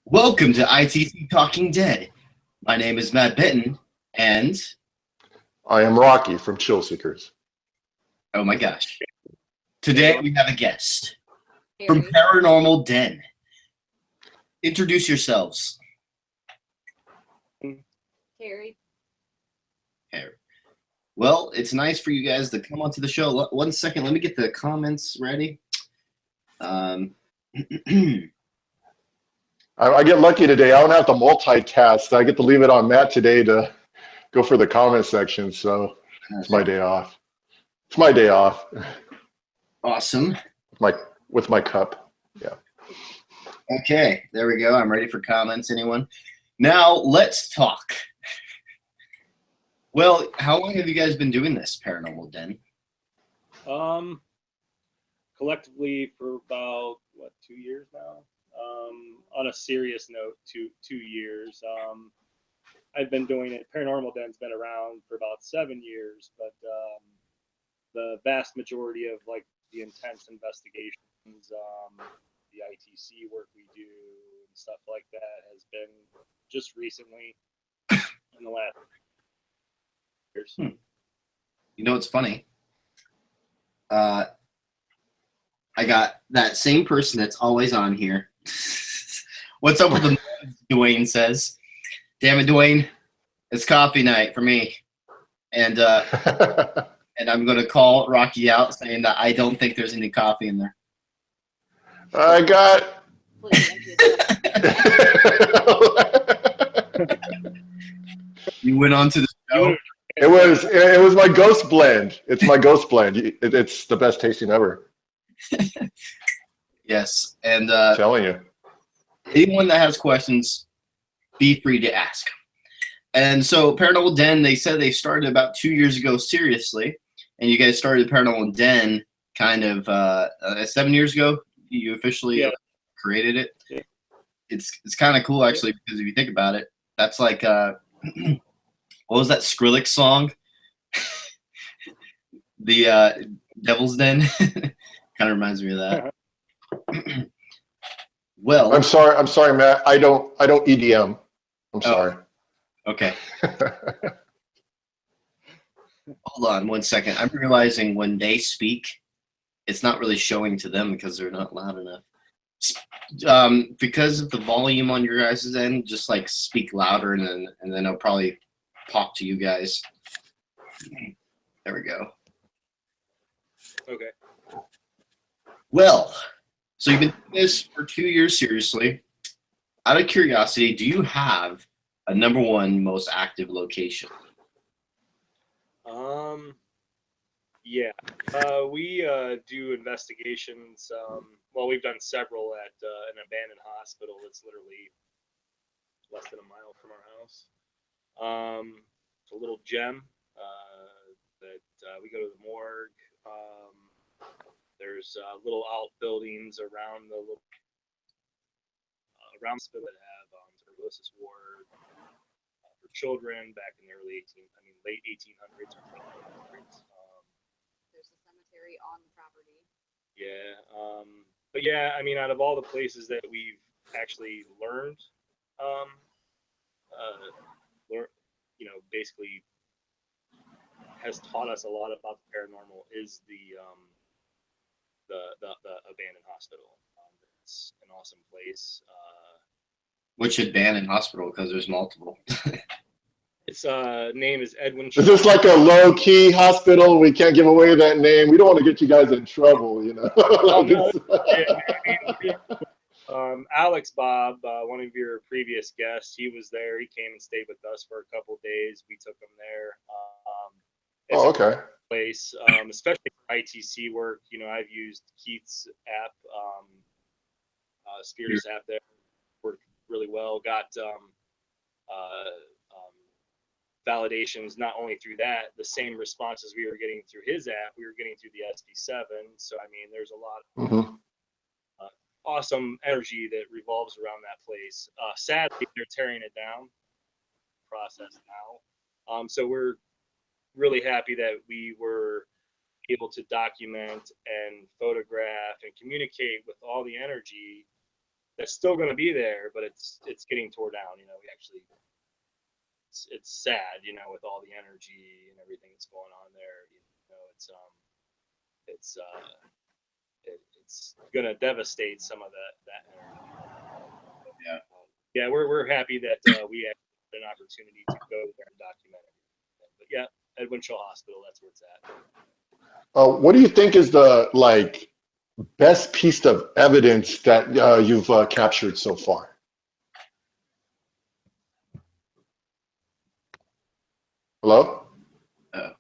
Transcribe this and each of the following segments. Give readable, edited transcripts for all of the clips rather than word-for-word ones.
Welcome to ITC Talking Dead. My name is Matt Benton, and I am Rahkee from Chill Seekers. oh my gosh, today we have a guest from Paranormal Den. Introduce yourselves. Carrie. Well, it's nice for you guys to come onto the show. One second, let me get the comments ready. I get lucky today. I don't have to multitask. I get to leave it on Matt today to go for the comment section. So it's my day off. It's my day off. Awesome. With my cup. Yeah. Okay, there we go. I'm ready for comments. Anyone? Now let's talk. Well, how long have you guys been doing this, Paranormal Den? Collectively for about 2 years now. On a serious note, two years. I've been doing it. Paranormal Den's been around for about 7 years, but the vast majority of the intense investigations, the ITC work we do and stuff like that has been just recently in the last years. You know what's funny? I got that same person that's always on here. What's up with the Dwayne says. Damn it, Dwayne. It's coffee night for me. And and I'm gonna call Rahkee out saying that I don't think there's any coffee in there. I got You went on to the show. it was my ghost blend. It's my ghost blend. It's the best tasting ever. Yes. And Telling you. anyone that has questions, be free to ask. And so Paranormal Den, they said they started about 2 years ago seriously, and you guys started Paranormal Den kind of 7 years ago. You officially created it. Yeah. It's kind of cool actually, because if you think about it, that's like what was that Skrillex song? The Devil's Den. Kind of reminds me of that. Well, I'm sorry, Matt. I don't EDM. I'm sorry. Okay. Hold on 1 second. I'm realizing when they speak, it's not really showing to them because they're not loud enough. Because of the volume on your guys' end, just speak louder, and then I'll probably pop to you guys. There we go. Okay. Well, so you've been doing this for 2 years seriously. Out of curiosity, do you have a number one most active location? Yeah. We do investigations. Well, we've done several at an abandoned hospital that's literally less than a mile from our house. It's a little gem that we go to the morgue. There's little outbuildings around the little around the hospital that have tuberculosis ward for children back in the late 1800s or 1900s. There's a cemetery on the property. Yeah, but yeah, out of all the places that we've actually learned, basically has taught us a lot about the paranormal is the abandoned hospital. It's an awesome place. Which abandoned hospital? Because there's multiple. Its name is Edwin. Is this like a low-key hospital? We can't give away that name. We don't want to get you guys in trouble, you know. Alex Bob, one of your previous guests, he was there. He came and stayed with us for a couple of days. We took him there. It's oh, okay. A place, especially for ITC work. I've used Keith's app, Spears app there. Worked really well. Got validations not only through that, the same responses we were getting through his app, we were getting through the SD7. So there's a lot of awesome energy that revolves around that place. Sadly, they're tearing it down. Process now. So we're really happy that we were able to document and photograph and communicate with all the energy that's still going to be there, but it's getting tore down. You know, we actually, it's sad, you know, with all the energy and everything that's going on there. You know, it's going to devastate some of that energy. Yeah. Yeah, we're happy that we had an opportunity to go there and document it. But yeah, Edwin Shaw Hospital, that's where it's at. What do you think is the best piece of evidence that you've captured so far? Hello? Can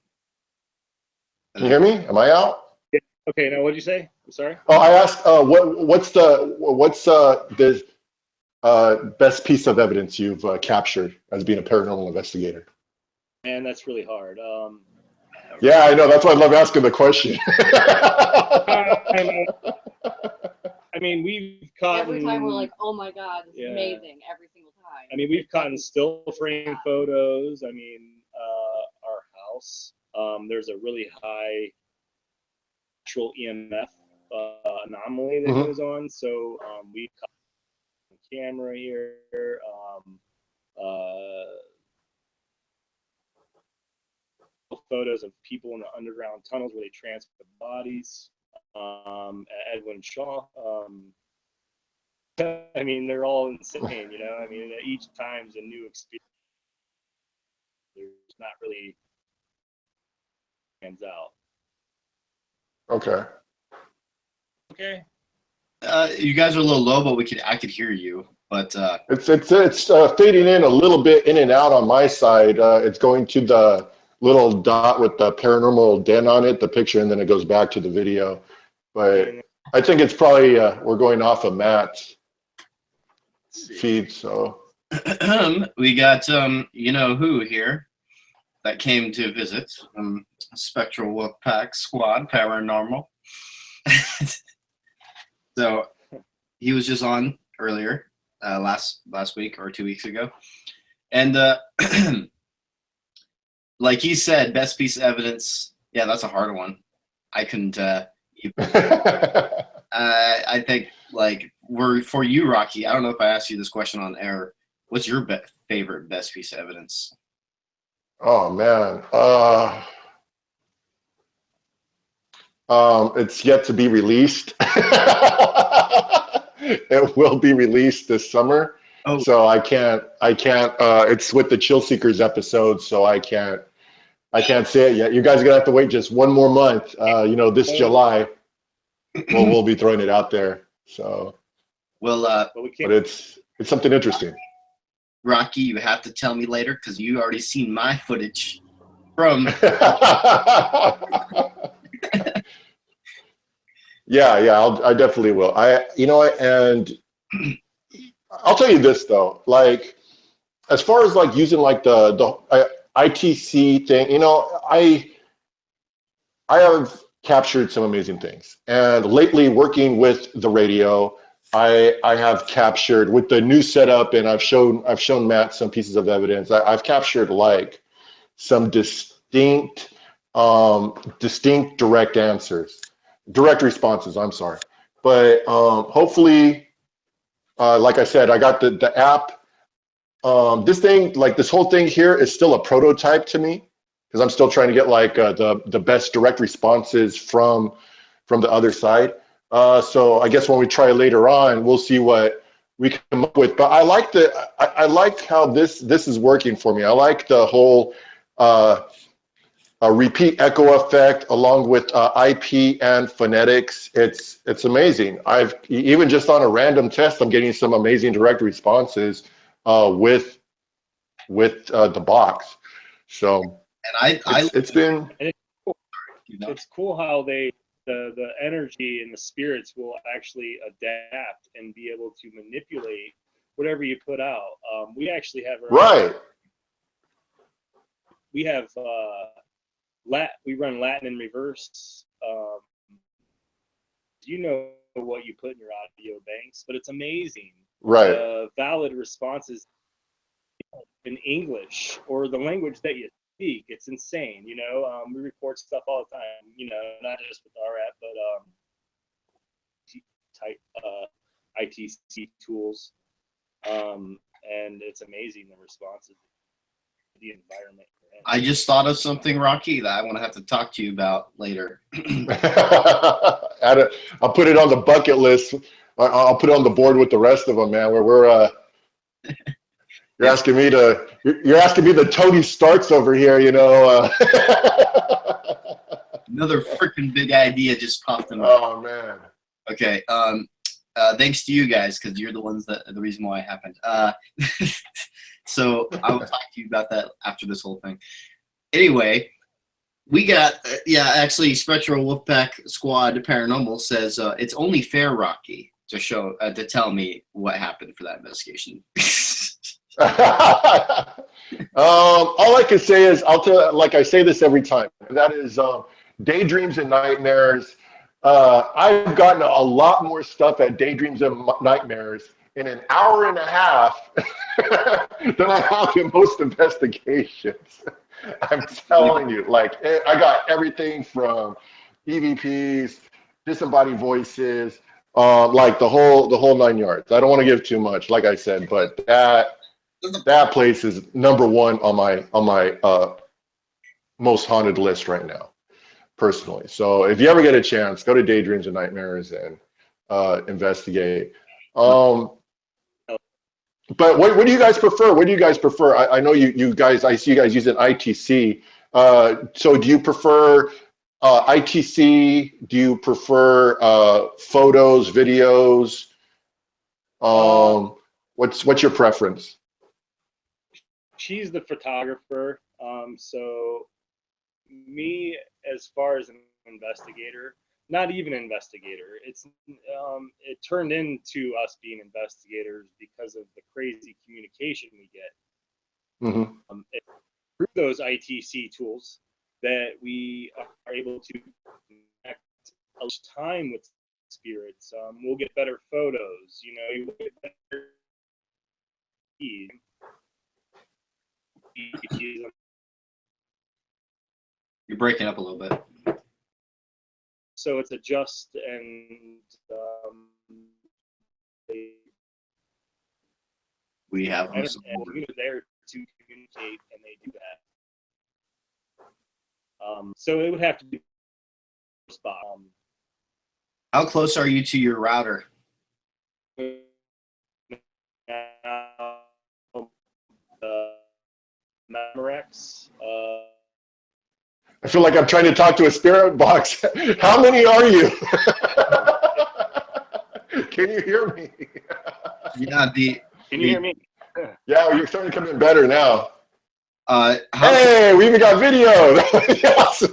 you hear me? Am I out? Yeah. Okay, now what did you say? I'm sorry. Oh, I asked what's the best piece of evidence you've captured as being a paranormal investigator? Man, that's really hard. Yeah, I know. That's why I love asking the question. I mean, we've caught Every time we're like, oh my God, this is amazing. Every single time. I mean, we've caught still frame photos. I mean, our house, there's a really high natural EMF anomaly that goes on. So we've caught on camera here. Photos of people in the underground tunnels where they transfer the bodies. Edwin Shaw. I mean, they're all insane, you know. I mean, each time's a new experience. There's not really hands out. Okay. Okay. You guys are a little low, but I could hear you. But it's fading in a little bit in and out on my side. It's going to the little dot with the Paranormal Den on it, the picture, and then it goes back to the video. But I think it's probably we're going off of Matt's feed. So we got you know who here that came to visit, Spectral Wolfpack Squad Paranormal. So he was just on earlier, last week or 2 weeks ago, and like he said, best piece of evidence. Yeah, that's a hard one. I couldn't. I think for you, Rahkee. I don't know if I asked you this question on air. What's your favorite best piece of evidence? Oh man, it's yet to be released. It will be released this summer. Oh. So I can't. It's with the Chill Seekers episode, so I can't say it yet. You guys are gonna have to wait just one more month. You know, this July, we'll be throwing it out there. So, well, but it's something interesting. Rahkee, you have to tell me later because you already seen my footage from. Yeah, I definitely will. And I'll tell you this though, like as far as like using like the ITC thing, you know, I have captured some amazing things, and lately working with the radio, I have captured with the new setup, and I've shown Matt some pieces of evidence. I've captured like some distinct direct responses. I'm sorry, but hopefully, like I said, I got the app. This whole thing here is still a prototype to me because I'm still trying to get like the best direct responses from the other side. So I guess when we try later on, we'll see what we come up with. But I like how this is working for me. I like the whole repeat echo effect along with IP and phonetics. It's amazing. I've even just on a random test, I'm getting some amazing direct responses with the box. So it's been. It's cool how the energy and the spirits will actually adapt and be able to manipulate whatever you put out. We actually have we have we run Latin in reverse. You know what you put in your audio banks, but it's amazing. Right. Valid responses in English or the language that you speak. It's insane. You know, we report stuff all the time. You know, not just with our app, but ITC tools, and it's amazing the responses, the environment. I just thought of something, Rahkee, that I want to have to talk to you about later. I'll put it on the bucket list. I'll put it on the board with the rest of them, man. Where we're you're asking me the Tony Starks over here, you know. Another freaking big idea just popped in my head. Oh man. Okay. Thanks to you guys, because you're the ones that the reason why it happened. So I will talk to you about that after this whole thing. Anyway, we got actually Spectral Wolfpack Squad Paranormal says it's only fair, Rahkee, to tell me what happened for that investigation. All I can say is like I say this every time. That is daydreams and nightmares. I've gotten a lot more stuff at daydreams and nightmares in an hour and a half than I have in most investigations. I'm telling you, like I got everything from EVPs, disembodied voices, like the whole 9 yards. I don't want to give too much, like I said, but that place is #1 on my most haunted list right now, personally. So if you ever get a chance, go to Daydreams and Nightmares and investigate. But what do you guys prefer? What do you guys prefer? I know you guys, I see you guys using ITC. So do you prefer ITC? Do you prefer photos, videos? What's your preference? She's the photographer. So me, as far as an investigator, not even investigator. It turned into us being investigators because of the crazy communication we get through those ITC tools, that we are able to connect time with spirits. We'll get better photos. You know, you get better. You're breaking up a little bit. So it's a just and we have and we're there to communicate, and they do that. So it would have to be spot. How close are you to your router? Memorex. I feel like I'm trying to talk to a spirit box. How many are you? Can you hear me? Yeah, Can you hear me? Yeah, you're starting to come in better now. How we even got video. Yes.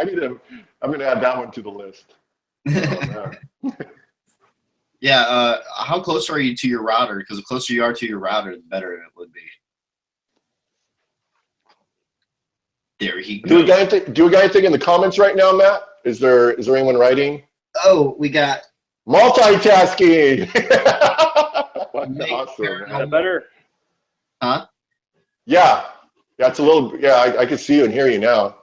I'm gonna add that one to the list. Oh, yeah, how close are you to your router? Because the closer you are to your router, the better it would be. There he goes. Do we got anything in the comments right now, Matt? Is there anyone writing? Oh, we got multitasking. Awesome. Better. Huh? Yeah, it's a little. Yeah, I can see you and hear you now.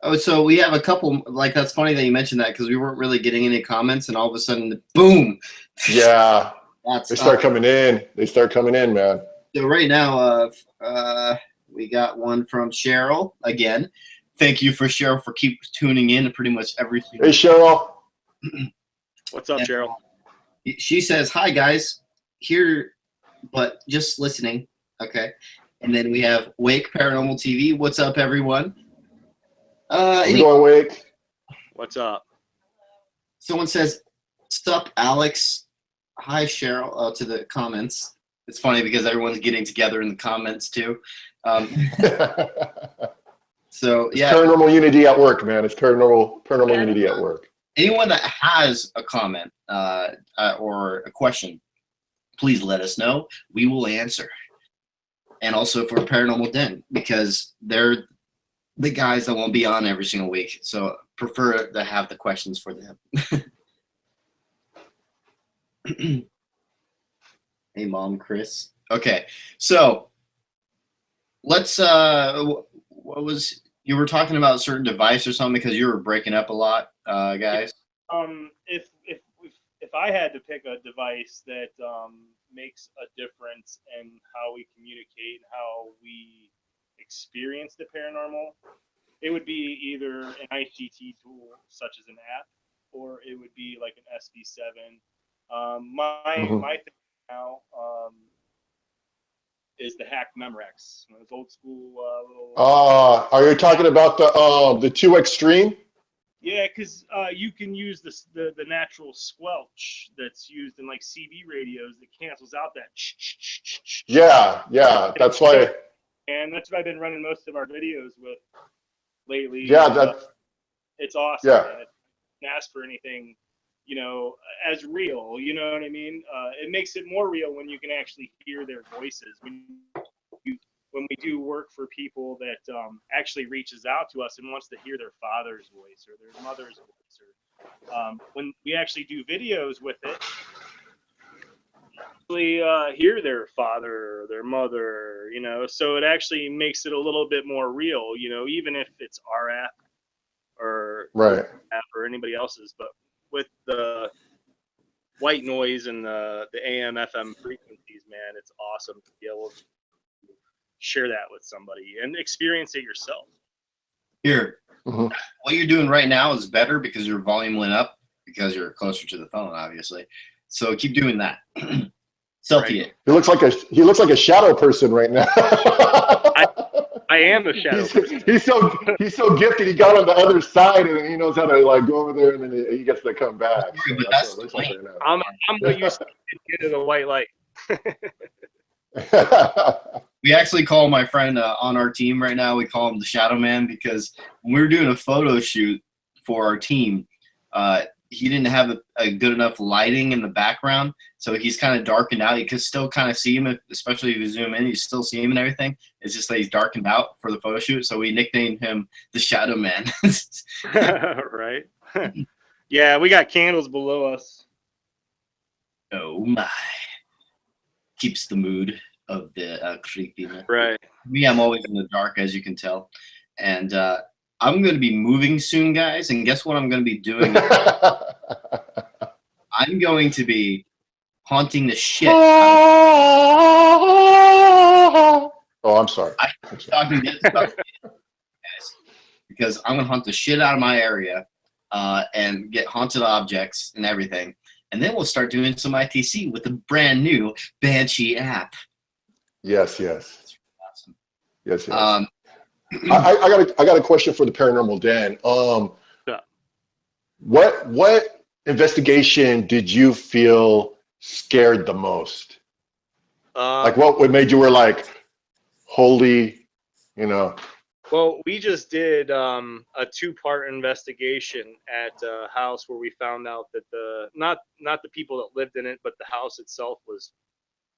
Oh, so we have a couple. Like, that's funny that you mentioned that, because we weren't really getting any comments, and all of a sudden, boom. Yeah, they start coming in. They start coming in, man. So right now, we got one from Cheryl again. Thank you for Cheryl for keep tuning in to pretty much everything. Hey, Cheryl. What's up, Cheryl? She says, "Hi guys, here, but just listening." Okay, and then we have Wake Paranormal TV. What's up, everyone? Going, Wake. What's up? Someone says, "Sup, Alex?" Hi, Cheryl. To the comments. It's funny because everyone's getting together in the comments too. So yeah, paranormal unity at work, man. It's paranormal unity at work. Anyone that has a comment or a question, please let us know. We will answer. And also for Paranormal Den, because they're the guys that won't be on every single week. So prefer to have the questions for them. Hey, Mom, Chris. Okay, so let's. What was you were talking about a certain device or something, because you were breaking up a lot, guys? If if I had to pick a device that makes a difference in how we communicate, how we experience the paranormal, it would be either an ITT tool such as an app, or it would be like an SB7. My thing now is the hacked Memorex. It's old school. Are you talking about the 2 Extreme? Yeah, because you can use the natural squelch that's used in like CB radios that cancels out that. Yeah, that's why. And that's what I've been running most of our videos with lately. Yeah, it's awesome. Yeah. Man. It doesn't ask for anything, as real. You know what I mean? It makes it more real when you can actually hear their voices. When we do work for people that actually reaches out to us and wants to hear their father's voice or their mother's voice, or when we actually do videos with it, actually hear their father or their mother, so it actually makes it a little bit more real, even if it's our app or right. app or anybody else's. But with the white noise and the AM FM frequencies, man, it's awesome to be able to share that with somebody and experience it yourself. Here, what you're doing right now is better because your volume went up because you're closer to the phone, obviously. So keep doing that. Selfie it. He looks like a shadow person right now. I am a shadow person. He's so gifted. He got on the other side and he knows how to like go over there and then he gets to come back. So But that's what it looks like right now. I'm what you see into the white light. We actually call my friend on our team right now, we call him the Shadow Man, because when we were doing a photo shoot for our team, he didn't have a good enough lighting in the background, so he's kind of darkened out. You can still kind of see him, especially if you zoom in, you still see him and everything. It's just that he's darkened out for the photo shoot, so we nicknamed him the Shadow Man. Right. Yeah, we got candles below us. Oh my. Keeps the mood of the creepiness. Right. Me, I'm always in the dark, as you can tell. And I'm going to be moving soon, guys. And guess what I'm going to be doing? I'm going to be haunting the shit. Oh, I'm sorry. I'm talking this stuff, guys, because I'm going to haunt the shit out of my area and get haunted objects and everything. And then we'll start doing some ITC with the brand new Banshee app. Yes. Awesome. Yes. I got a question for the Paranormal Den. Yeah. What investigation did you feel scared the most? Like what made you were like, holy, Well, we just did a 2-part investigation at a house where we found out that not the people that lived in it, but the house itself was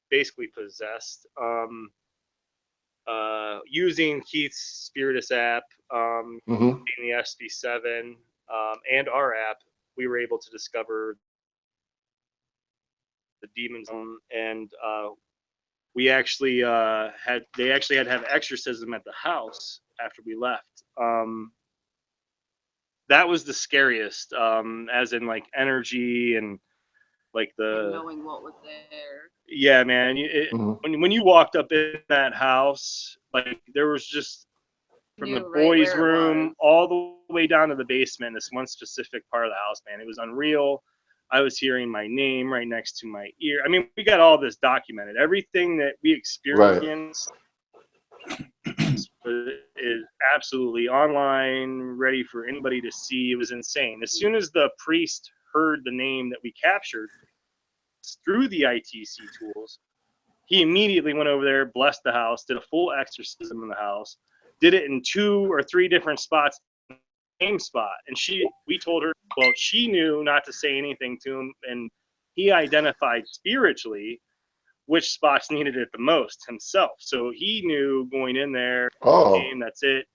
basically possessed. Using Keith's Spiritus app, the SB7, and our app, we were able to discover the demons, and we actually had to have exorcism at the house after we left. That was the scariest, as in like energy and like knowing what was there. Yeah, man. When you walked up in that house, like there was just from the boys' room all the way down to the basement, this one specific part of the house, man, it was unreal. I was hearing my name right next to my ear. I mean, we got all this documented. Everything that we experienced is absolutely online, ready for anybody to see. It was insane. As soon as the priest heard the name that we captured through the ITC tools, he immediately went over there, blessed the house, did a full exorcism in the house, did it in 2 or 3 different spots, same spot. And we told her, well, she knew not to say anything to him, and he identified spiritually which spots needed it the most himself. So he knew going in there, that's it.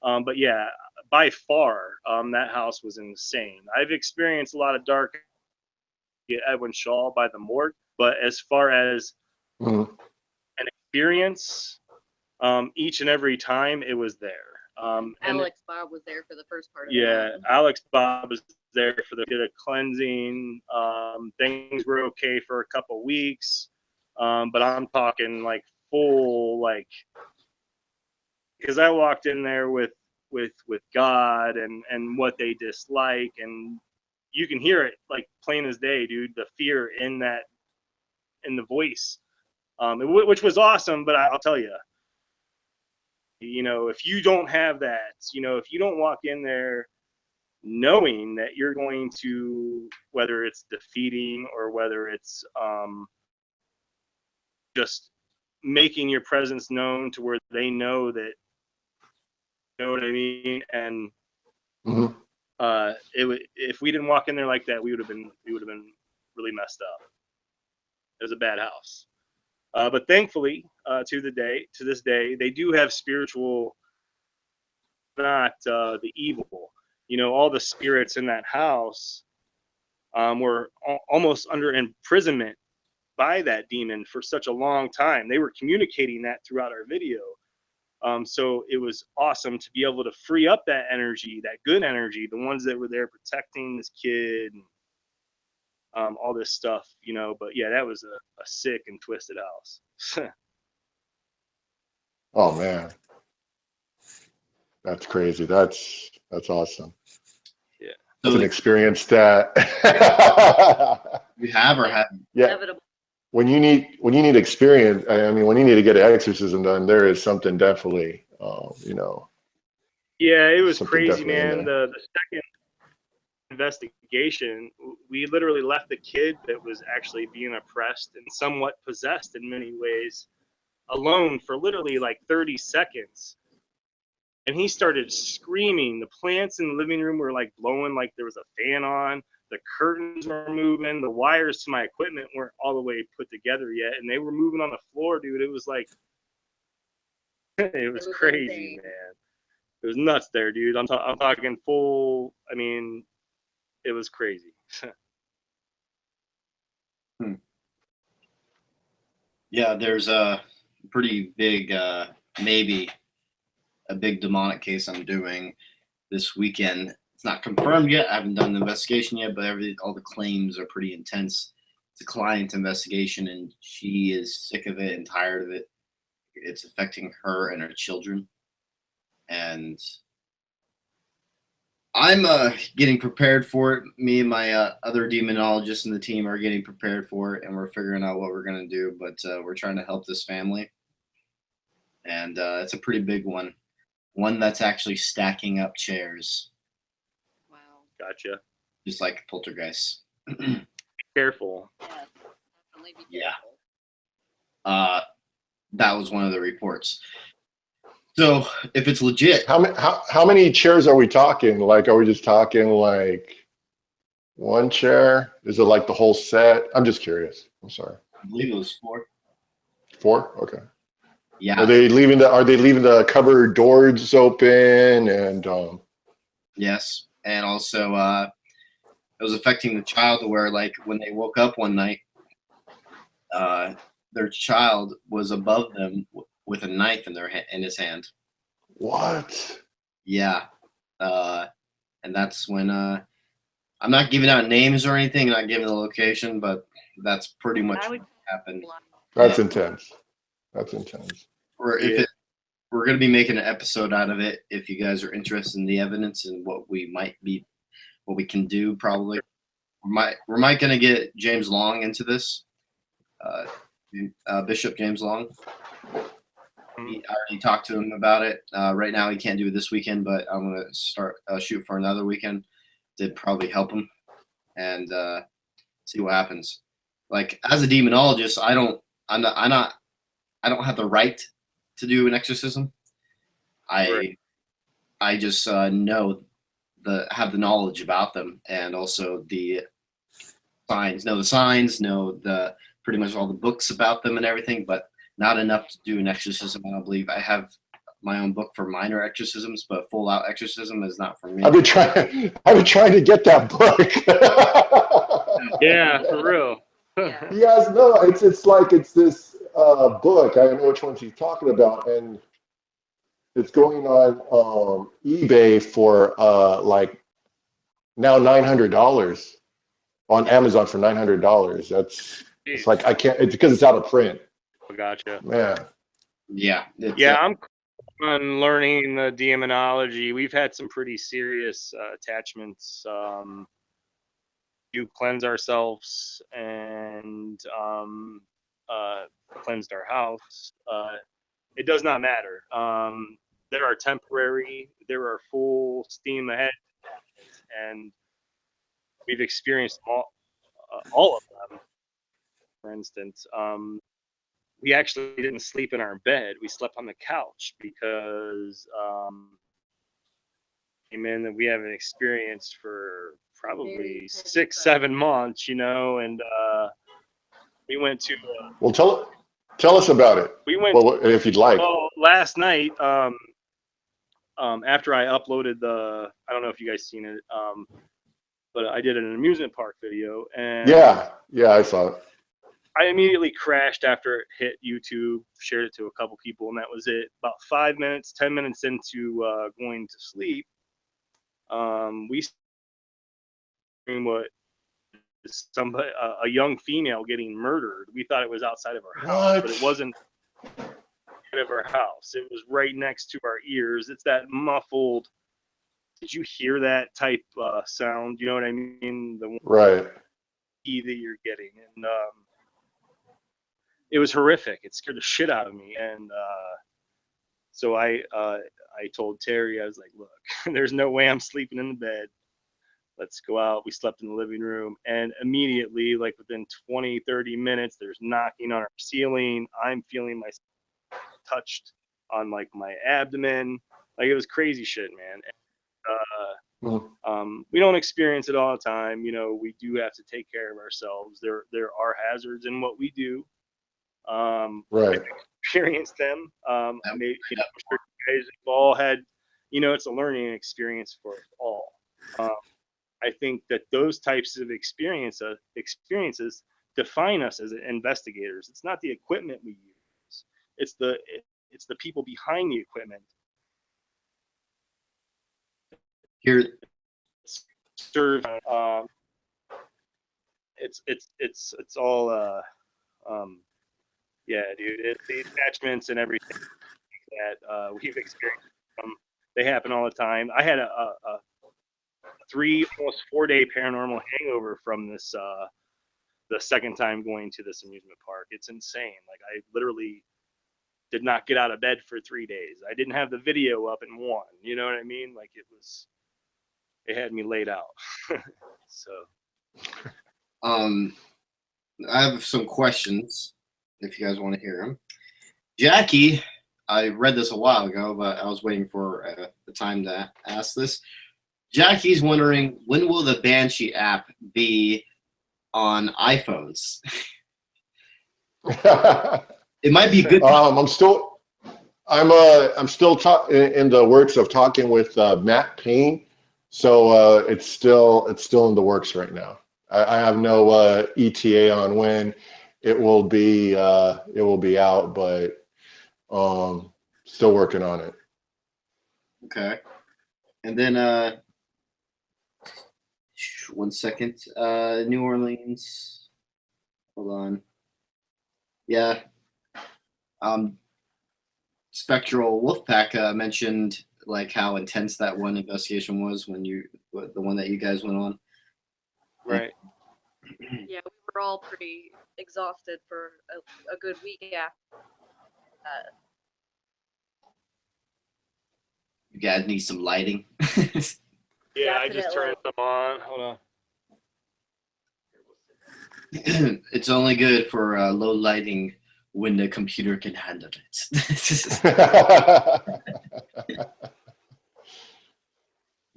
But yeah, by far, that house was insane. I've experienced a lot of dark Edwin Shaw by the morgue, but as far as an experience, each and every time it was there. Alex Bob was there for the first part of it. Yeah, Alex Bob was there for the cleansing. Things were okay for a couple weeks, but I'm talking like full, like, because I walked in there with God and what they dislike, and you can hear it like plain as day, dude. The fear in the voice, which was awesome. But I'll tell you, if you don't have that, if you don't walk in there knowing that you're going to, whether it's defeating or whether it's just making your presence known to where they know that, you know what I mean? And if we didn't walk in there like that, we would have been really messed up. It was a bad house. But thankfully, to this day, they do have spiritual, not the evil. All the spirits in that house were almost under imprisonment by that demon for such a long time. They were communicating that throughout our video. So it was awesome to be able to free up that energy, that good energy, the ones that were there protecting this kid, and all this stuff, But yeah, that was a sick and twisted house. Oh man, that's crazy. That's awesome. Yeah, that's an experience that you have or haven't. Yeah. Inevitable. When you need experience, I mean, when you need to get an exorcism done, there is something definitely, Yeah, it was something crazy, definitely in man. there. The second investigation, we literally left the kid that was actually being oppressed and somewhat possessed in many ways alone for literally like 30 seconds. And he started screaming. The plants in the living room were like blowing like there was a fan on. The curtains were moving. The wires to my equipment weren't all the way put together yet. And they were moving on the floor, dude. It was like, it was crazy, insane. Man. It was nuts there, dude. I'm talking full, I mean, it was crazy. Yeah, there's a pretty big, maybe a big demonic case I'm doing this weekend. It's not confirmed yet. I haven't done the investigation yet, but all the claims are pretty intense. It's a client investigation, and she is sick of it and tired of it. It's affecting her and her children. And I'm getting prepared for it. Me and my other demonologists in the team are getting prepared for it, and we're figuring out what we're going to do. But we're trying to help this family. And it's a pretty big one. One that's actually stacking up chairs. Wow. Gotcha. Just like poltergeist. Careful. Yeah, definitely be Yeah. careful. That was one of the reports. So if it's legit, how many chairs are we talking? Like, are we just talking like one chair? Is it like the whole set? I'm just curious. I'm sorry. I believe it was 4. 4? Okay. Yeah. Are they leaving the cupboard doors open and? Yes, and also it was affecting the child to where, like, when they woke up one night, their child was above them with a knife in his hand. What? Yeah, and that's when I'm not giving out names or anything, not giving the location, but that's pretty much what happened. That's intense. That's intense. Or if we're going to be making an episode out of it, if you guys are interested in the evidence and what we can do, probably we might going to get James Long into this, Bishop James I already talked to him about it. Right now he can't do it this weekend, but I'm going to start shoot for another weekend to probably help him and see what happens. Like, as a demonologist, I don't have the right to do an exorcism. I just have the knowledge about them, and also the signs, know pretty much all the books about them and everything, but not enough to do an exorcism. I don't believe. I have my own book for minor exorcisms, but full out exorcism is not for me. I've been trying to get that book. Yeah, for real. You guys know it's this book. I know which one she's talking about, and it's going on eBay for like now $900 on Amazon for $900. It's like I can't. It's because it's out of print. Gotcha. Man. Yeah. It's, Yeah, I'm on learning the demonology. We've had some pretty serious attachments. You cleanse ourselves and cleansed our house. It does not matter. There are temporary, there are full steam ahead, and we've experienced all of them. For instance, we actually didn't sleep in our bed. We slept on the couch because came in that we haven't experienced for probably 6-7 months, and we went to. Well, tell us about it. We went. Well, if you'd like. Well, last night, after I uploaded I don't know if you guys seen it, but I did an amusement park video, and Yeah, I saw it. I immediately crashed after it hit YouTube, shared it to a couple people, and that was it. About 5 minutes, 10 minutes into going to sleep, we seen what somebody, a young female getting murdered. We thought it was outside of our house, but it wasn't outside of our house. It was right next to our ears. It's that muffled. Did you hear that type sound? You know what I mean? The Right. that you're getting, and it was horrific. It scared the shit out of me, and so I told Terry, I was like, look, there's no way I'm sleeping in the bed. Let's go out. We slept in the living room, and immediately, like within 20-30 minutes, there's knocking on our ceiling. I'm feeling myself touched on like my abdomen. Like, it was crazy shit, man. We don't experience it all the time. We do have to take care of ourselves. There are hazards in what we do. Right. Experience them. Maybe, I'm sure you guys have all had, it's a learning experience for us all. I think that those types of experiences define us as investigators. It's not the equipment we use. It's the people behind the equipment. Here, Serve. It's all. Yeah, dude. It's the attachments and everything that we've experienced. They happen all the time. I had a almost 4 day paranormal hangover from this the second time going to this amusement park. It's insane. Like, I literally did not get out of bed for 3 days. I didn't have the video up in one. You know what I mean? Like, it had me laid out. So I have some questions if you guys want to hear them. Jackie, I read this a while ago, but I was waiting for the time to ask this. Jackie's wondering, when will the Banshee app be on iPhones? It might be good. I'm still in the works of talking with Matt Payne, so it's still in the works right now. I have no ETA on when it will be out, but still working on it. Okay. And then 1 second. New Orleans. Hold on. Yeah. Spectral Wolfpack mentioned like how intense that one investigation was the one that you guys went on. right. Yeah, we were all pretty exhausted for a good week after that. You guys need some lighting. Yeah, I just Definitely. turned them on. Hold on. It's only good for low lighting when the computer can handle it.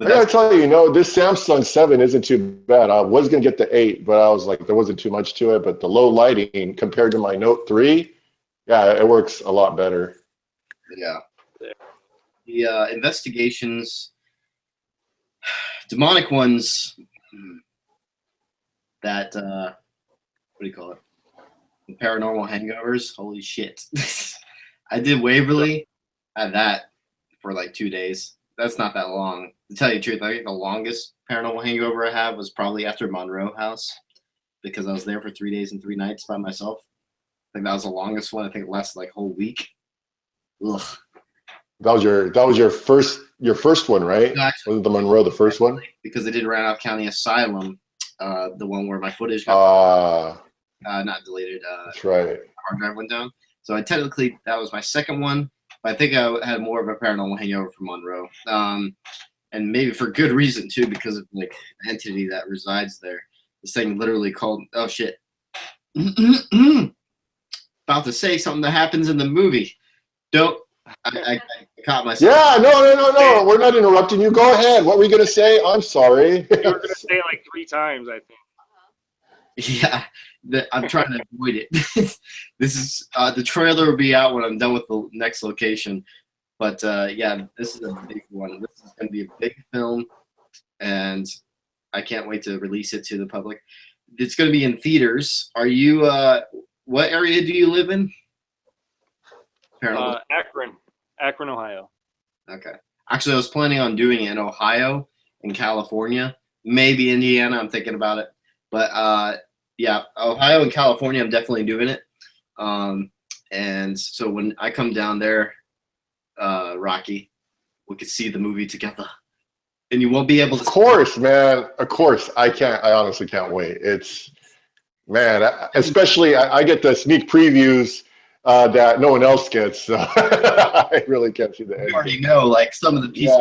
I gotta tell you, this Samsung 7 isn't too bad. I was gonna get the 8, but I was like, there wasn't too much to it. But the low lighting compared to my Note 3, yeah, it works a lot better. Yeah. The investigations, demonic ones, that what do you call it? The paranormal hangovers. Holy shit! I did Waverly, had that for like 2 days. That's not that long. To tell you the truth, I think the longest paranormal hangover I have was probably after Monroe House, because I was there for 3 days and 3 nights by myself. I think that was the longest one. I think it lasted like a whole week. Ugh. That was your first one, right? No, actually, Wasn't the Monroe the first one? because I did Randolph County Asylum, the one where my footage got not deleted. That's right. Hard drive went down. So that was my second one. But I think I had more of a paranormal hangover from Monroe, and maybe for good reason too, because of like the entity that resides there. This thing literally called. Oh shit! About to say something that happens in the movie. Don't. I caught myself. Yeah, no. We're not interrupting you. Go ahead. What were you going to say? I'm sorry. You were going to say it like 3 times, I think. Yeah, I'm trying to avoid it. This is the trailer will be out when I'm done with the next location. But yeah, this is a big one. This is going to be a big film, and I can't wait to release it to the public. It's going to be in theaters. Are you? What area do you live in? Akron, Ohio. Okay. Actually, I was planning on doing it in Ohio, in California, maybe Indiana. I'm thinking about it, but yeah, Ohio and California, I'm definitely doing it. And so when I come down there, Rahkee, we could see the movie together, and you won't be able to. Of course, man. Of course, I honestly can't wait. It's, man, especially I get the sneak previews that no one else gets. So I really can't see the end. You already know, like some of the pieces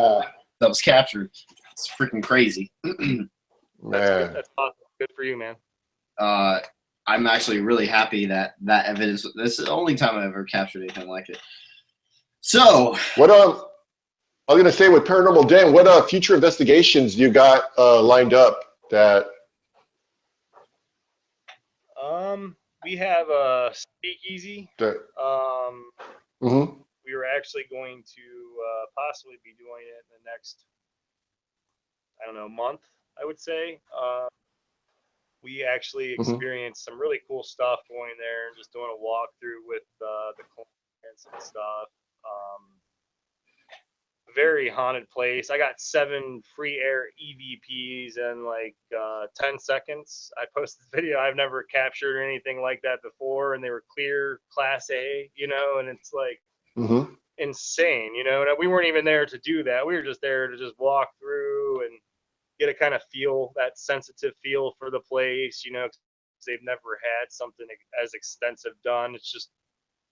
that was captured. It's freaking crazy. Man, that's awesome. Good for you, man. I'm actually really happy that evidence. This is the only time I've ever captured anything like it. So, what I was gonna say with Paranormal Den, what future investigations you got lined up that? We have a speakeasy. We were actually going to possibly be doing it in the next, I don't know, month, I would say. We actually experienced some really cool stuff going there and just doing a walkthrough with the clients and stuff. Very haunted place. I got 7 free air EVPs in like 10 seconds. I posted the video. I've never captured anything like that before, and they were clear, Class A, and it's like insane, And we weren't even there to do that. We were just there to just walk through and get a kind of feel, that sensitive feel for the place, 'cause they've never had something as extensive done. It's just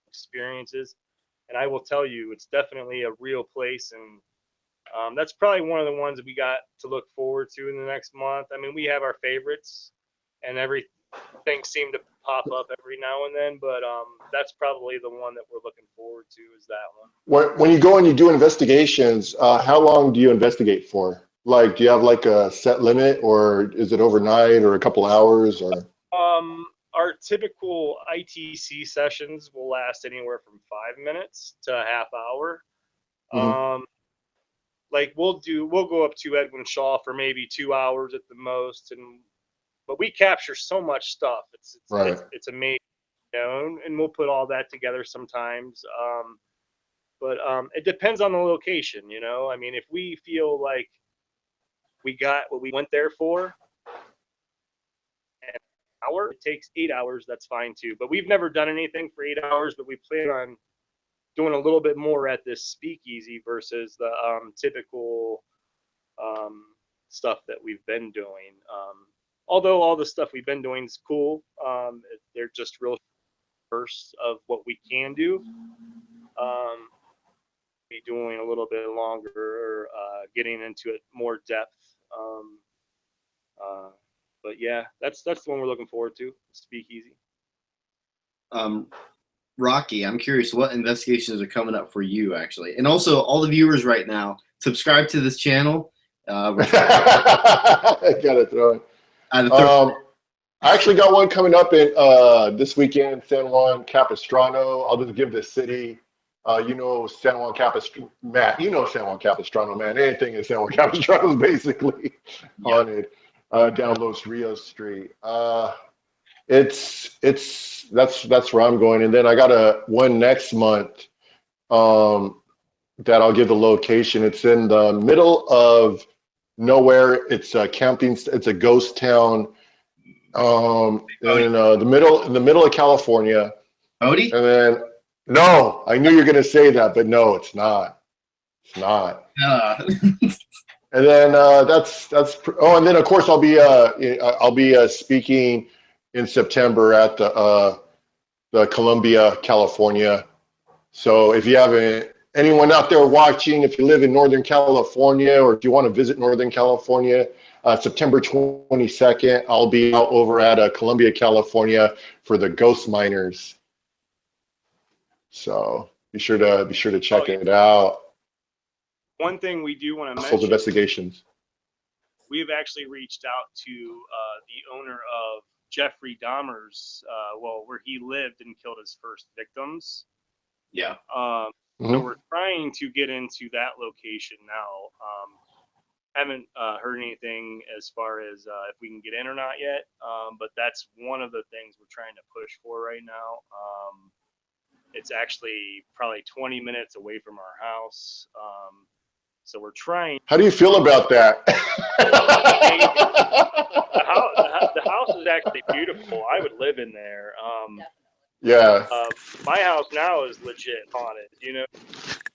experiences. And I will tell you, it's definitely a real place, and that's probably one of the ones that we got to look forward to in the next month. I mean, we have our favorites, and everything seemed to pop up every now and then, but that's probably the one that we're looking forward to, is that one. When you go and you do investigations, how long do you investigate for? Like, do you have like a set limit, or is it overnight, or a couple hours, or? Our typical ITC sessions will last anywhere from 5 minutes to a half hour. Like we'll go up to Edwin Shaw for maybe 2 hours at the most, but we capture so much stuff. It's amazing, and we'll put all that together sometimes. But it depends on the location, I mean, if we feel like we got what we went there for, hour, it takes 8 hours, that's fine too. But we've never done anything for 8 hours, but we plan on doing a little bit more at this speakeasy versus the typical stuff that we've been doing. Although all the stuff we've been doing is cool, they're just real bursts of what we can do. Be doing a little bit longer, getting into it more depth. But yeah, that's the one we're looking forward to, Speakeasy. Rahkee, I'm curious what investigations are coming up for you, actually, and also all the viewers right now. Subscribe to this channel. I gotta throw it. I actually got one coming up in this weekend, San Juan Capistrano. I'll just give the city. San Juan Capistrano, Matt. San Juan Capistrano, man. Anything in San Juan Capistrano is basically haunted. Down Los Rios Street. That's where I'm going, and then I got one next month. that I'll give the location. It's in the middle of nowhere. It's a camping. It's a ghost town. In the middle of California. Odie? And then, no, I knew you were going to say that, but no, it's not. It's not. And then oh, and then of course I'll be speaking in September at the Columbia, California. So if you haven't, anyone out there watching, if you live in Northern California or if you want to visit Northern California, September 22nd, I'll be out over at Columbia, California for the Ghost Miners. So be sure to check it out. One thing we do want to Those mention, investigations. we've actually reached out to the owner of Jeffrey Dahmer's, where he lived and killed his first victims. Yeah. So we're trying to get into that location now. Haven't heard anything as far as if we can get in or not yet, but that's one of the things we're trying to push for right now. It's actually probably 20 minutes away from our house. So we're trying. How do you feel about that? The house is actually beautiful. I would live in there. Yeah. My house now is legit haunted,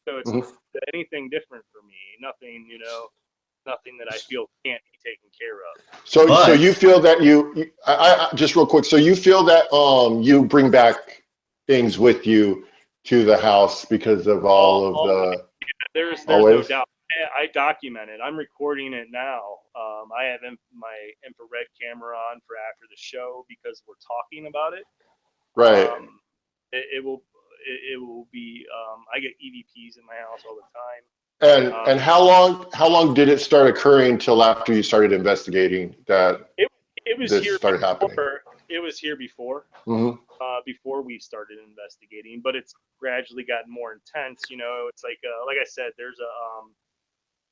so it's anything different for me. Nothing, nothing that I feel can't be taken care of. So you feel that I just real quick. So you feel that you bring back things with you to the house because of all of the. There's no doubt. I document it. I'm recording it now. I have my infrared camera on for after the show because we're talking about it. Right. It will be. I get EVPs in my house all the time. And how long did it start occurring till after you started investigating that? It was this here started before, happening. It was here before. Before we started investigating, but it's gradually gotten more intense. It's like I said, there's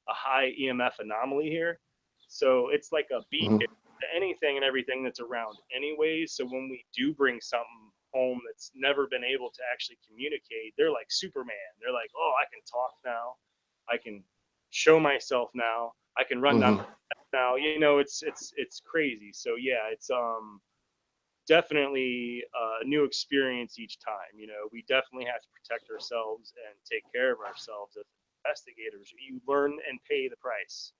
a high EMF anomaly here, so it's like a beacon to anything and everything that's around anyways. So when we do bring something home that's never been able to actually communicate, they're like Superman. They're like, oh, I can talk now, I can show myself now, I can run down now. It's crazy. So yeah, it's definitely a new experience each time. We definitely have to protect ourselves and take care of ourselves as investigators. You learn and pay the price.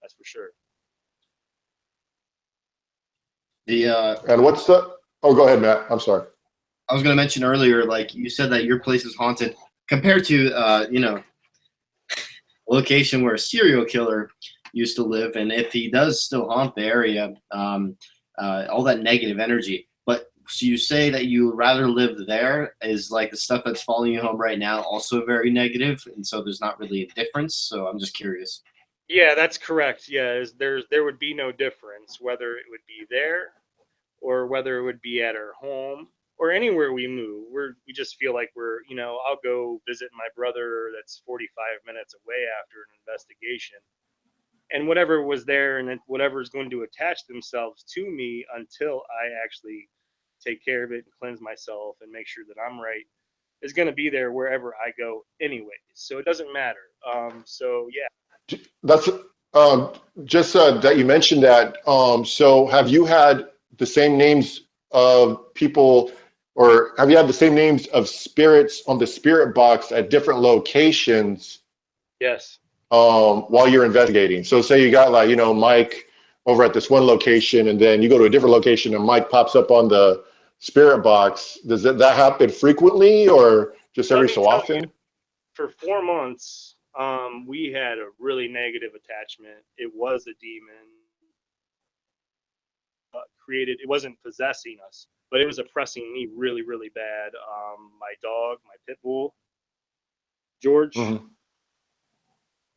That's for sure. And what's the? Oh, go ahead, Matt. I'm sorry. I was going to mention earlier, like you said that your place is haunted compared to a location where a serial killer used to live, and if he does still haunt the area, all that negative energy. But so you say that you would rather live there, is like the stuff that's following you home right now also very negative, and so there's not really a difference. So I'm just curious. Yeah, that's correct. Yeah, there would be no difference whether it would be there or whether it would be at our home or anywhere we move. We just feel like I'll go visit my brother that's 45 minutes away after an investigation. And whatever was there and whatever is going to attach themselves to me until I actually take care of it and cleanse myself and make sure that I'm right is going to be there wherever I go anyways. So it doesn't matter. So yeah. That's just that you mentioned that. So have you had the same names of people, or have you had the same names of spirits on the spirit box at different locations? Yes. While you're investigating. So say you got Mike over at this one location, and then you go to a different location and Mike pops up on the spirit box. Does that happen frequently or just every so often? For 4 months, we had a really negative attachment. It was a demon created. It wasn't possessing us, but it was oppressing me really, really bad. My dog, my pit bull, George,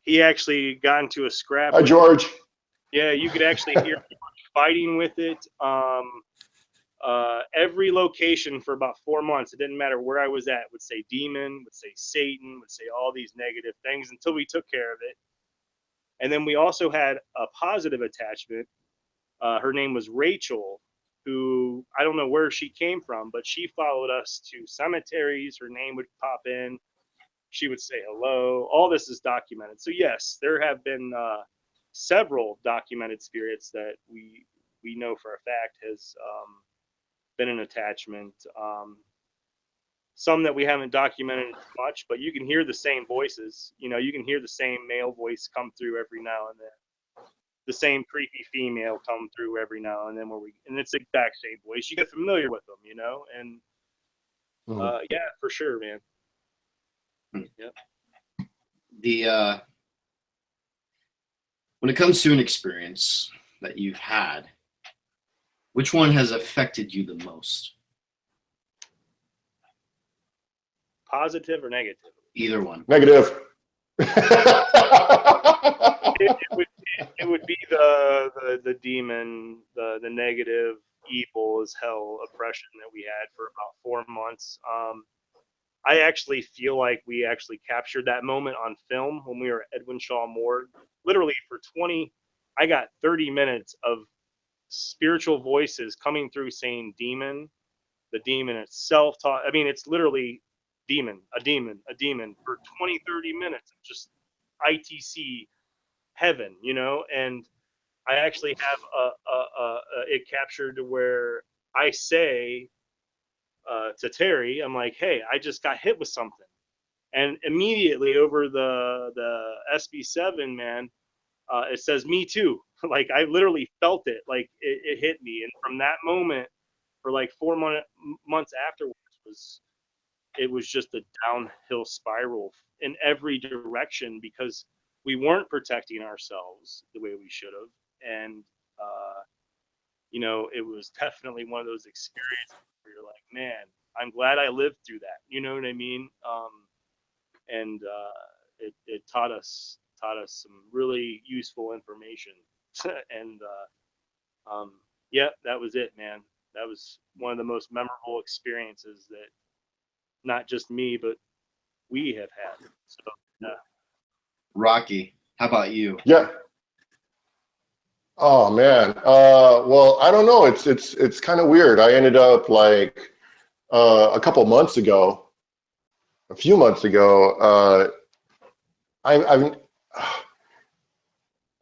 he actually got into a scrap. Hi, George. Yeah, you could actually hear fighting with it. Every location for about 4 months, it didn't matter where I was at, would say demon, would say Satan, would say all these negative things until we took care of it. And then we also had a positive attachment. Her name was Rachel, who I don't know where she came from, but she followed us to cemeteries. Her name would pop in. She would say hello. All this is documented. So yes, there have been several documented spirits that we know for a fact has been an attachment. Some that we haven't documented much, but you can hear the same voices. You know, you can hear the same male voice come through every now and then. The same creepy female come through every now and then, and it's the exact same voice. You get familiar with them, you know, and yeah, for sure, man. Yep. The when it comes to an experience that you've had, which one has affected you the most? Positive or negative? Either one. Negative. It would be the demon, the negative, evil as hell oppression that we had for about 4 months. I actually feel like we actually captured that moment on film when we were at Edwin Shaw Morgue. Literally I got 30 minutes of spiritual voices coming through saying demon. The demon itself I mean, it's literally a demon for 20, 30 minutes. Just ITC heaven, you know. And I actually have it captured to where I say to Terry, I'm like, hey, I just got hit with something. And immediately over the SB7, man, it says me too. Like I literally felt it, like it hit me. And from that moment for like 4 months afterwards, it was just a downhill spiral in every direction because we weren't protecting ourselves the way we should have. And you know, it was definitely one of those experiences where you're like, man, I'm glad I lived through that. You know what I mean? And it taught us some really useful information. And yeah, that was it, man. That was one of the most memorable experiences that not just me, but we have had. So, Rahkee, how about you? Yeah. Oh man. Well, I don't know. It's kind of weird. I ended up like a few months ago. I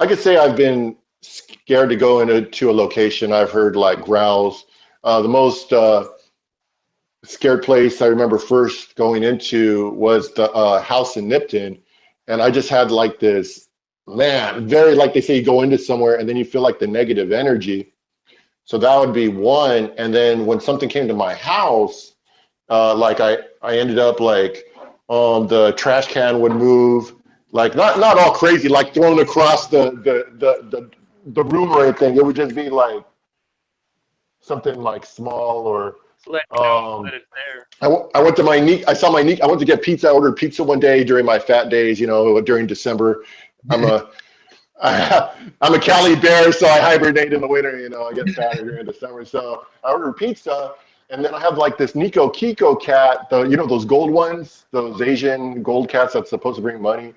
could say I've been scared to go into a location. I've heard like growls. The most scared place I remember first going into was the house in Nipton, and I just had like this, man, very, like they say, you go into somewhere and then you feel like the negative energy. So that would be one. And then when something came to my house, like I ended up like the trash can would move, like not all crazy, like thrown across the room or anything. It would just be like something like small or let you know that it's there. I went to my niece. I saw my niece. I went to get pizza. I ordered pizza one day during my fat days, you know, during December. I'm a Cali bear, so I hibernate in the winter, you know, I get fatter during December. So I ordered pizza, and then I have like this Nico Kiko cat, you know, those gold ones, those Asian gold cats that's supposed to bring money.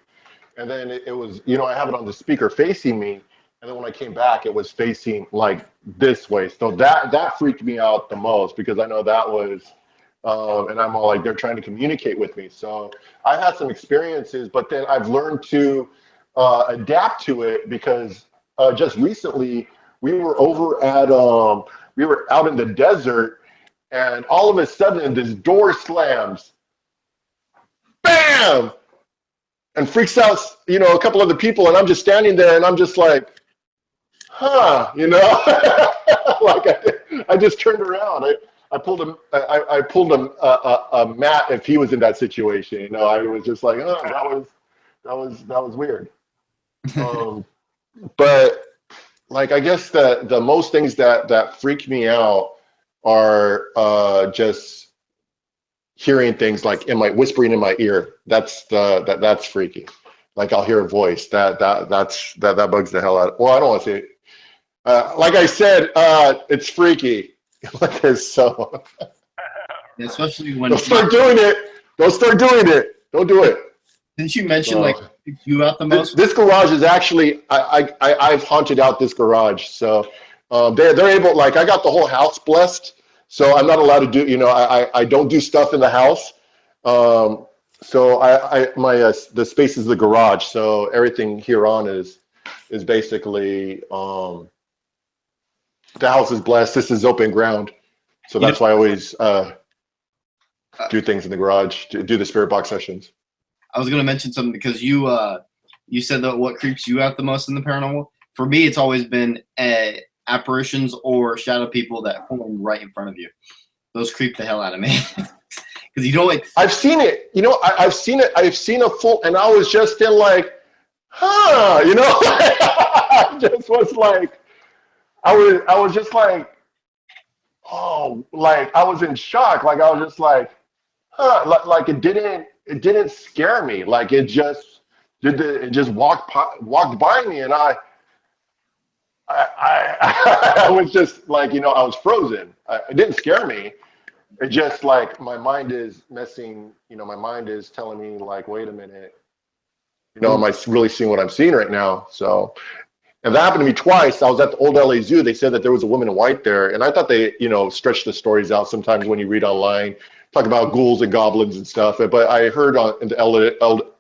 And then it was, you know, I have it on the speaker facing me. And then when I came back, it was facing like this way. So that freaked me out the most because I know that was, and I'm all like, they're trying to communicate with me. So I had some experiences, but then I've learned to adapt to it because just recently we were over at, we were out in the desert, and all of a sudden this door slams, bam, and freaks out, you know, a couple other people, and I'm just standing there and I'm just like, huh, you know, like I just turned around. I pulled a Matt if he was in that situation. You know, I was just like, oh, that was weird. But like, I guess the most things that freak me out are just hearing things like whispering in my ear. That's freaky. Like I'll hear a voice that bugs the hell out. Well, I don't want to say it. Like I said, it's freaky. So Especially when don't start doing it. Don't do it. Didn't you mention like you out the most? This garage is actually I've haunted out this garage. So they're able, like, I got the whole house blessed. So I'm not allowed to do, you know, I don't do stuff in the house. So my the space is the garage. So everything here on is basically the house is blessed. This is open ground. So You know, that's why I always do things in the garage, do the spirit box sessions. I was gonna mention something because you said that what creeps you out the most in the paranormal. For me, it's always been apparitions or shadow people that form right in front of you. Those creep the hell out of me because you don't like. I've seen it. You know, I've seen it. I've seen a full, and I was just in like, huh? You know, I just was like, I was just like, oh, like I was in shock. Like I was just like, huh? Like it didn't scare me. Like it just it just walked by me, and I was just like, you know, I was frozen. It didn't scare me. It just like my mind is messing. You know, my mind is telling me like, wait a minute. You know, am I really seeing what I'm seeing right now? So, and that happened to me twice. I was at the old LA Zoo. They said that there was a woman in white there, and I thought they, you know, stretch the stories out sometimes when you read online, talk about ghouls and goblins and stuff. But I heard on in the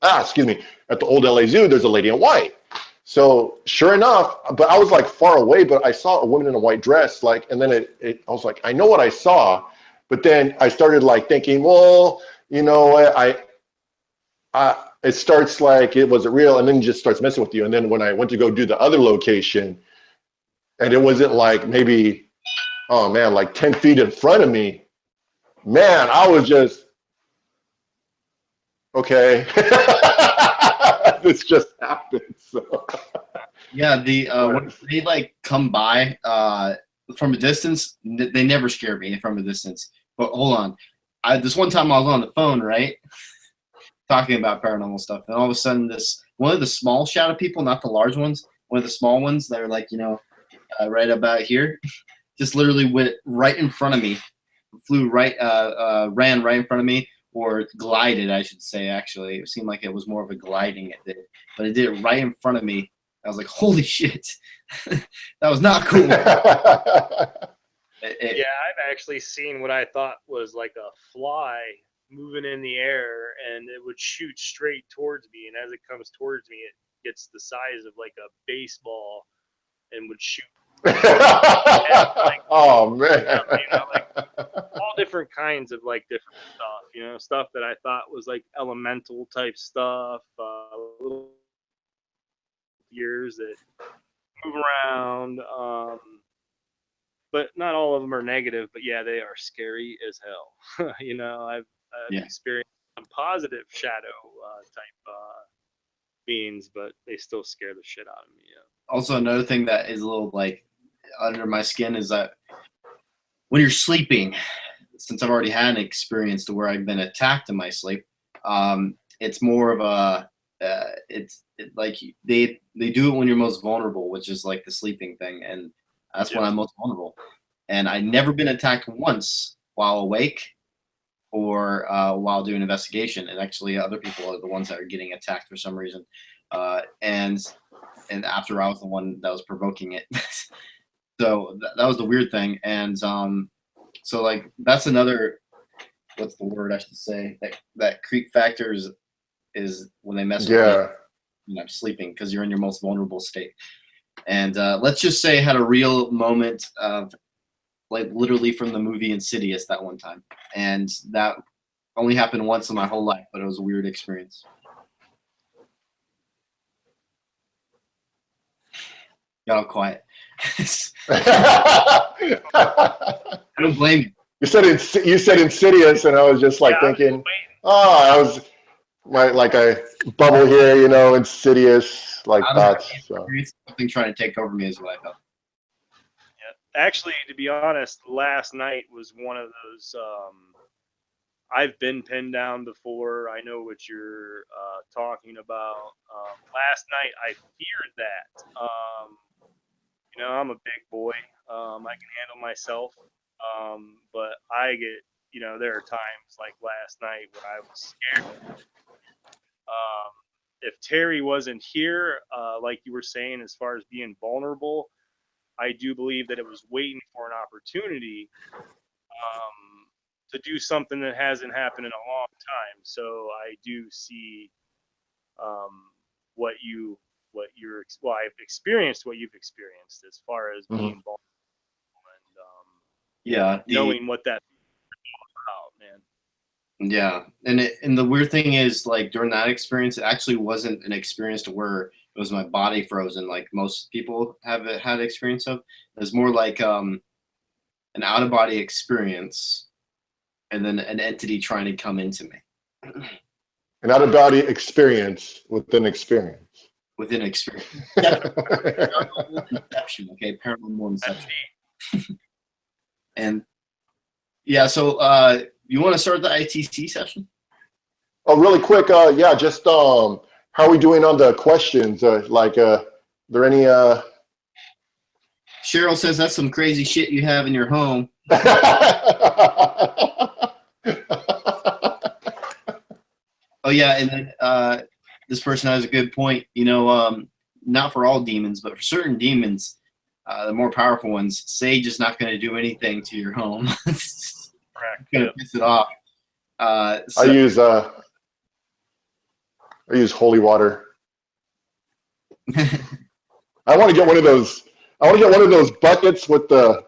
excuse me, at the old LA Zoo, there's a lady in white. So sure enough, but I was like far away, but I saw a woman in a white dress, like, and then I was like, I know what I saw, but then I started like thinking, well, you know, it starts like, it wasn't real, and then it just starts messing with you. And then when I went to go do the other location, and it wasn't like maybe, oh man, like 10 feet in front of me, man, I was just, okay, this just happened. So. Yeah, when they like come by from a distance, they never scare me from a distance. But hold on, this one time I was on the phone, right, talking about paranormal stuff, and all of a sudden this one of the small shadow people, not the large ones, one of the small ones that are like right about here, just literally went right in front of me, flew right, ran right in front of me, or glided, I should say. Actually, it seemed like it was more of a gliding. It did, but it did it right in front of me. I was like, "Holy shit, that was not cool." Yeah, I've actually seen what I thought was like a fly moving in the air, and it would shoot straight towards me. And as it comes towards me, it gets the size of like a baseball and would shoot. Like, oh man! you know, like all different kinds of like different stuff. You know, stuff that I thought was like elemental type stuff, little gears that move around. But not all of them are negative. But yeah, they are scary as hell. You know, I've Yeah. experienced some positive shadow type beings, but they still scare the shit out of me. Yeah. Also, another thing that is a little like under my skin is that when you're sleeping, since I've already had an experience to where I've been attacked in my sleep, it's more of a like they do it when you're most vulnerable, which is like the sleeping thing, and that's when I'm most vulnerable. And I've never been attacked once while awake or while doing investigation. And actually, other people are the ones that are getting attacked for some reason. And after I was the one that was provoking it. So that was the weird thing. And so like that's another, what's the word I should say, that creep factor is when they mess with Yeah. me when I'm sleeping, because you're in your most vulnerable state. And let's just say I had a real moment of like literally from the movie Insidious that one time, and that only happened once in my whole life, but it was a weird experience. Got all quiet. I don't blame you. You said Insidious, and I was just like thinking, I was like a bubble here, you know, Insidious, like thoughts. So. Something trying to take over me is what I felt. Yeah. Actually, to be honest, last night was one of those. I've been pinned down before. I know what you're talking about. Last night, I feared that. You know, I'm a big boy. I can handle myself. But I get, you know, there are times like last night where I was scared. If Terry wasn't here, like you were saying, as far as being vulnerable, I do believe that it was waiting for an opportunity to do something that hasn't happened in a long time. So I do see I've experienced what you've experienced as far as being vulnerable and knowing what that's all about, man. Yeah, and the weird thing is, like, during that experience, it actually wasn't an experience to where it was my body frozen, like most people have had experience of. It was more like an out of body experience, and then an entity trying to come into me. An out of body experience within experience. Within experience. Paranormal inception, okay? Paranormal inception. And yeah, so you want to start the ITC session? Oh, really quick. Yeah, just how are we doing on the questions? There any? Cheryl says that's some crazy shit you have in your home. Oh yeah, and then this person has a good point. You know, not for all demons, but for certain demons, the more powerful ones, sage is not going to do anything to your home. It's going to piss it off. I use holy water. I want to get one of those. I want to get one of those buckets with the,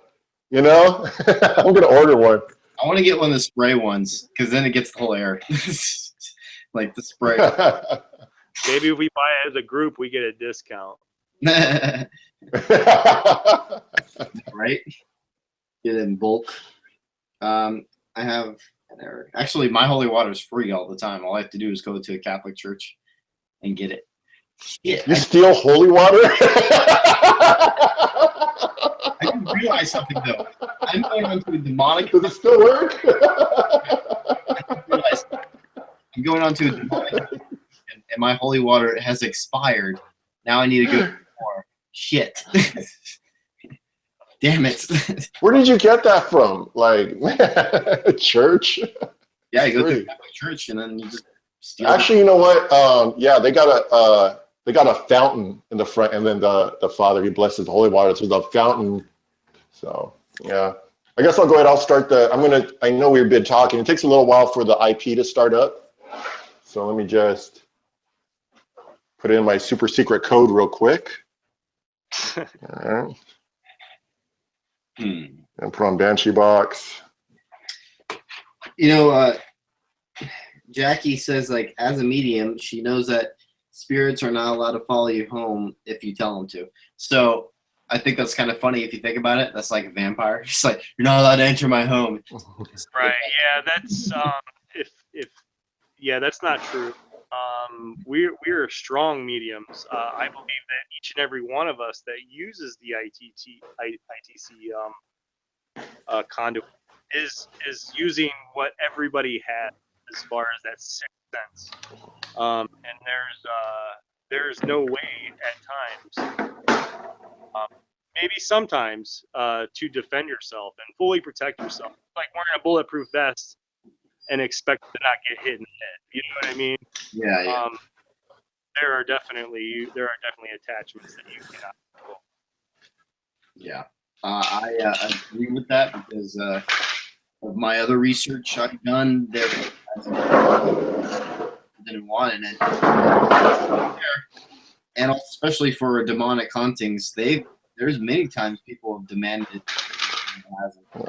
you know. I'm going to order one. I want to get one of the spray ones because then it gets the whole air. Like the spray. Maybe if we buy it as a group, we get a discount. Right? Get it in bulk. I have actually my holy water is free all the time. All I have to do is go to a Catholic church and get it. Shit, you steal holy water? I didn't realize something though. I'm going on to a demonic. Does it still work? I'm going on to a demonic, and my holy water has expired. Now I need to go more. Shit. Damn it. Where did you get that from? Like, church? Yeah, you go to a Catholic church and then you just steal Actually, you know what? Yeah, they got a fountain in the front, and then the Father, he blesses the holy water through the fountain. So yeah, I guess I'll go ahead. I'll start I know we've been talking. It takes a little while for the IP to start up. So let me just put in my super secret code real quick. All right. And put on Banshee box. You know, Jackie says, like, as a medium, she knows that spirits are not allowed to follow you home if you tell them to. So I think that's kind of funny if you think about it. That's like a vampire. She's like, you're not allowed to enter my home. Right. Yeah, that's that's not true. We're strong mediums. I believe that each and every one of us that uses the ITC conduit is using what everybody has as far as that sixth sense. And there's no way at times, maybe sometimes, to defend yourself and fully protect yourself, like wearing a bulletproof vest and expect to not get hit in the head. You know what I mean? Yeah. There are definitely attachments that you cannot control. Yeah. I agree with that because of my other research I've done. There didn't want it, and especially for demonic hauntings, there's many times people have demanded.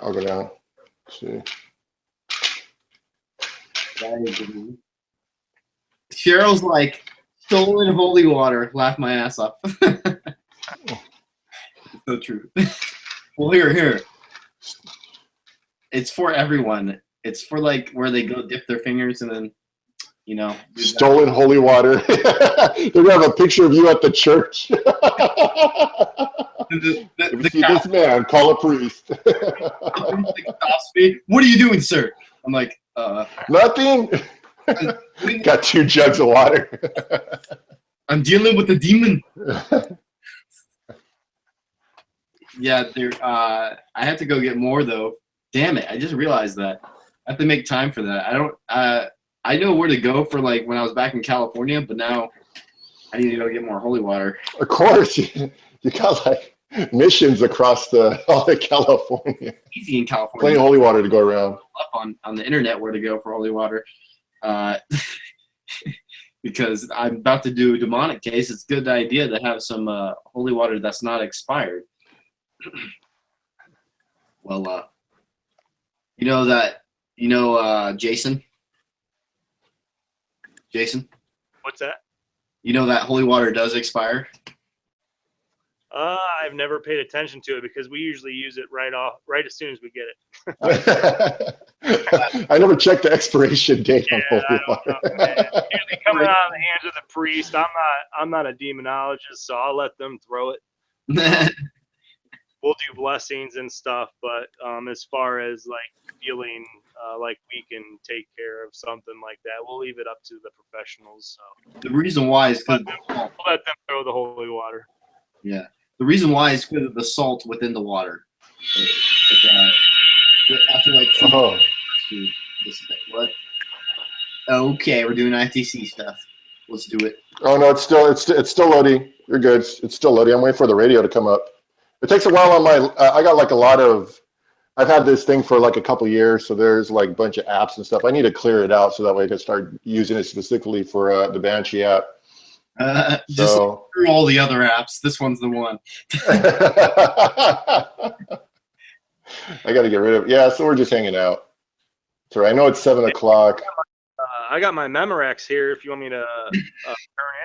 I'll go down. Let's see. Cheryl's like, stolen holy water. Laugh my ass off. So true. Well, here. It's for everyone. It's for like where they go dip their fingers and then, you know. Stolen holy water. They're gonna have a picture of you at the church. If you see this man, call a priest. Stops me. What are you doing, sir? I'm like, nothing. Got 2 jugs of water. I'm dealing with a demon. Yeah, I have to go get more though. Damn it! I just realized that. I have to make time for that. I know where to go for like when I was back in California, but now I need to go get more holy water. Of course, you got like missions across all of California. Easy in California. Plenty of holy water to go around. Up on the internet where to go for holy water. Because I'm about to do a demonic case. It's a good idea to have some holy water that's not expired. Well, Jason? Jason? What's that? You know that holy water does expire? I've never paid attention to it because we usually use it right as soon as we get it. I never checked the expiration date on holy I water. don't know, man. Usually coming out of the hands of the priest. I'm not a demonologist, so I'll let them throw it. We'll do blessings and stuff, but as far as like feeling like we can take care of something like that, we'll leave it up to the professionals. So The reason why is because we'll let them throw the holy water. yeah. The reason why is because of the salt within the water. After like 2 Oh. what? Okay, we're doing ITC stuff. Let's do it. Oh no, it's still loading. You're good. It's still loading. I'm waiting for the radio to come up. It takes a while on my. I got like a lot of. I've had this thing for like a couple years, so there's like a bunch of apps and stuff. I need to clear it out so that way I can start using it specifically for the Banshee app. Just look through all the other apps. This one's the one. I got to get rid of it. Yeah, so we're just hanging out. So I know it's 7 o'clock. I got my Memorex here. If you want me to turn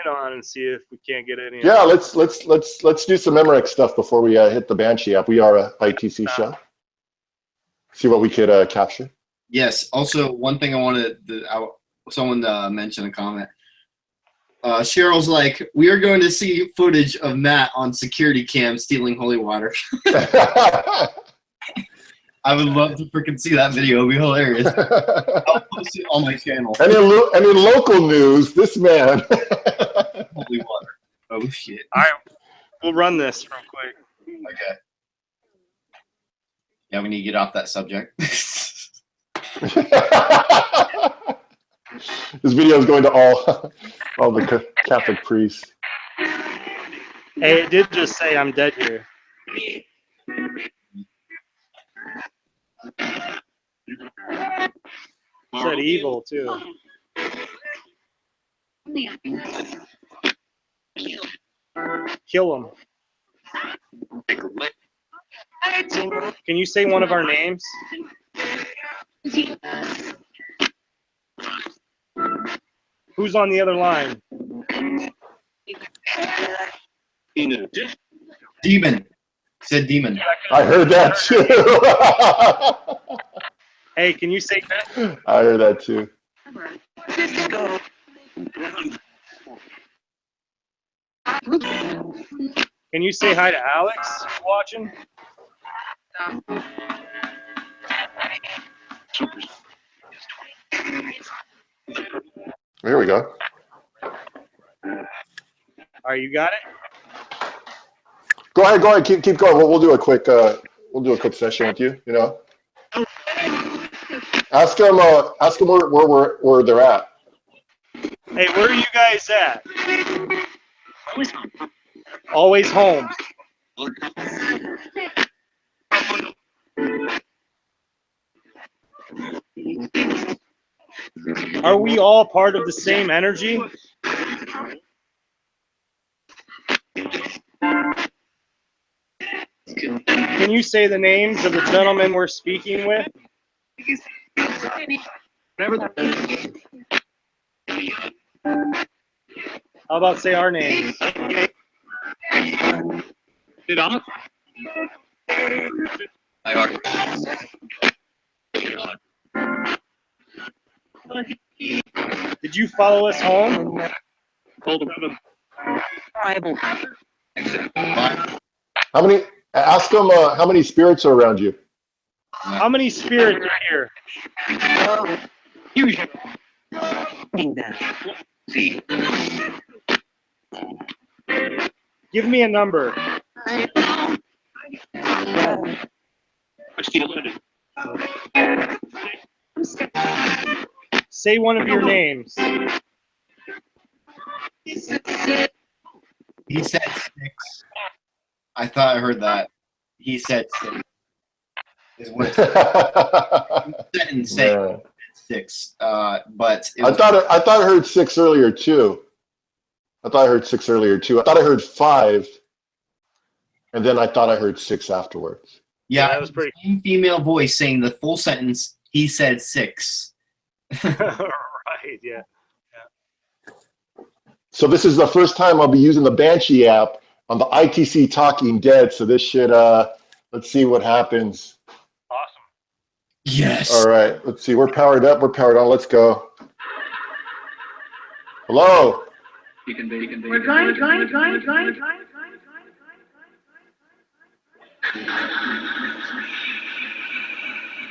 it on and see if we can't get any. Yeah, let's do some Emerick stuff before we hit the Banshee app. We are a ITC show. See what we could capture. Yes. Also, one thing I wanted someone mentioned a comment. Cheryl's like, we are going to see footage of Matt on security cam stealing holy water. I would love to freaking see that video. It'd be hilarious. I'll post it on my channel. And in local news, this man. Holy water. Oh, shit. All right, we'll run this real quick. Okay. Yeah, we need to get off that subject. This video is going to all the Catholic priests. Hey, it did just say I'm dead here. It said evil too. Kill him. Can you say one of our names? Who's on the other line? Demon. Said demon. I heard that too. Hey, can you say I heard that too. Can you say hi to Alex watching? There we go. All right, you got it? Go ahead. Keep going. We'll do a quick session with you. You know, ask them where they're at. Hey, where are you guys at? Always home. Are we all part of the same energy? Can you say the names of the gentlemen we're speaking with? How about say our names? Did you follow us home? How many? Ask them how many spirits are around you. How many spirits are here? Give me a number. Say one of your names. He said 6. I thought I heard that. He said 6. Is what didn't say Yeah. 6. But it I was, thought I heard 6 earlier too. I thought I heard 5, and then I thought I heard 6 afterwards. yeah, that was pretty. same female voice saying the full sentence. He said 6. Right. Yeah. So this is the first time I'll be using the Banshee app on the ITC Talking Dead. So this should let's see what happens. Awesome. Yes. All right, let's see. We're powered up. We're powered on. Let's go. Hello. We're going.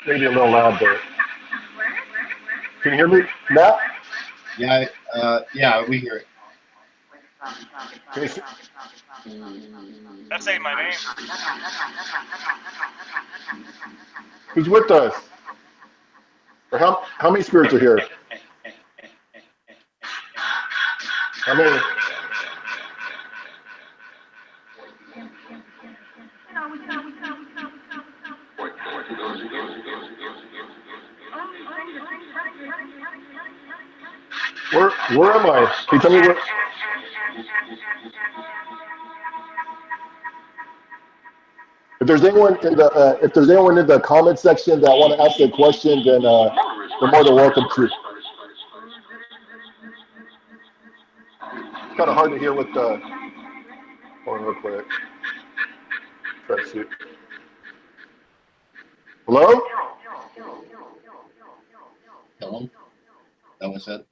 Maybe a little loud there. Can you hear me, Matt? Yeah, we hear it. Can you see? That's saying my name. Who's with us? Or how many spirits are here? How many? Where am I? Can you tell me where? If there's anyone in the comment section that want to ask a question, then they're more than welcome to. It's kind of hard to hear with the. Hold on real quick. Try to see. Hello? Hello? That was it.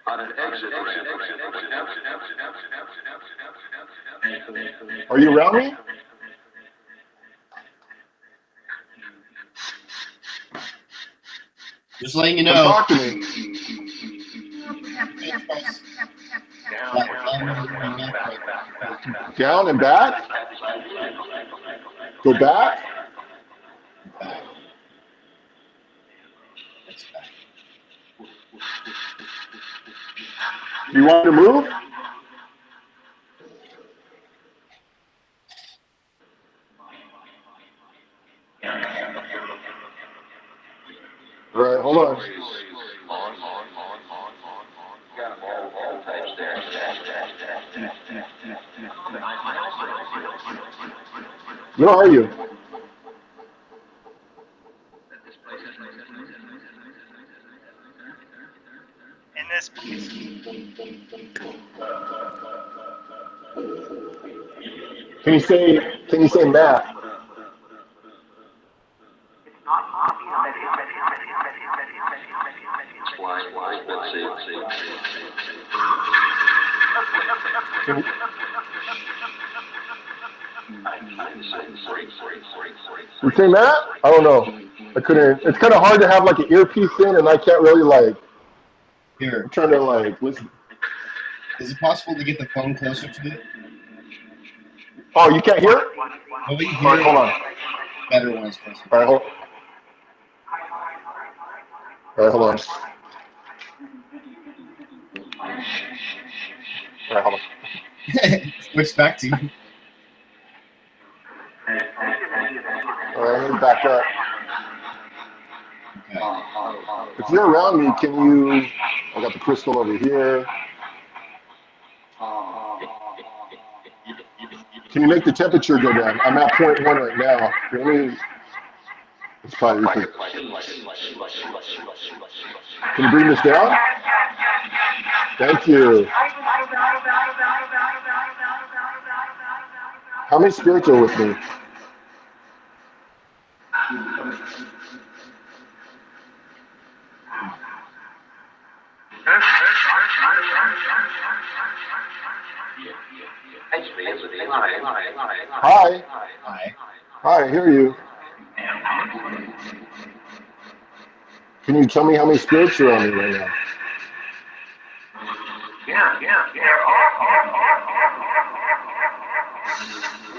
On an exit ramp. Are you around me? Just letting you Come know. talk to me. Down and back? Go back? You want to move? All right, hold on. Where are you? In this place. Can you say Matt? You say Matt? I don't know. I couldn't. It's kind of hard to have like an earpiece in, and I can't really like. Here. I'm trying to like listen. Is it possible to get the phone closer to it? Oh, you can't hear? No, we All hear right, hold on. better when it's closer. All right, hold on. All right, hold on. Switch back to you. All right, let me back up. Okay. If you're around me, can you? I got the crystal over here. Can you make the temperature go down? I'm at 0.1 right now. Really? It's probably. Can you bring this down? Thank you. How many spirits are with me? Hi. Hi. Hi, I hear you. Can you tell me how many spirits are on me right now?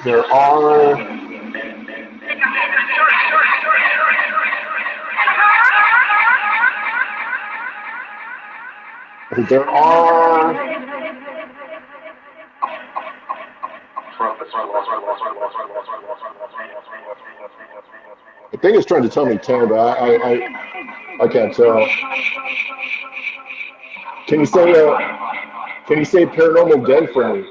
There are. There are. I think it's trying to tell me 10, but I can't tell. Can you say Paranormal Den for me?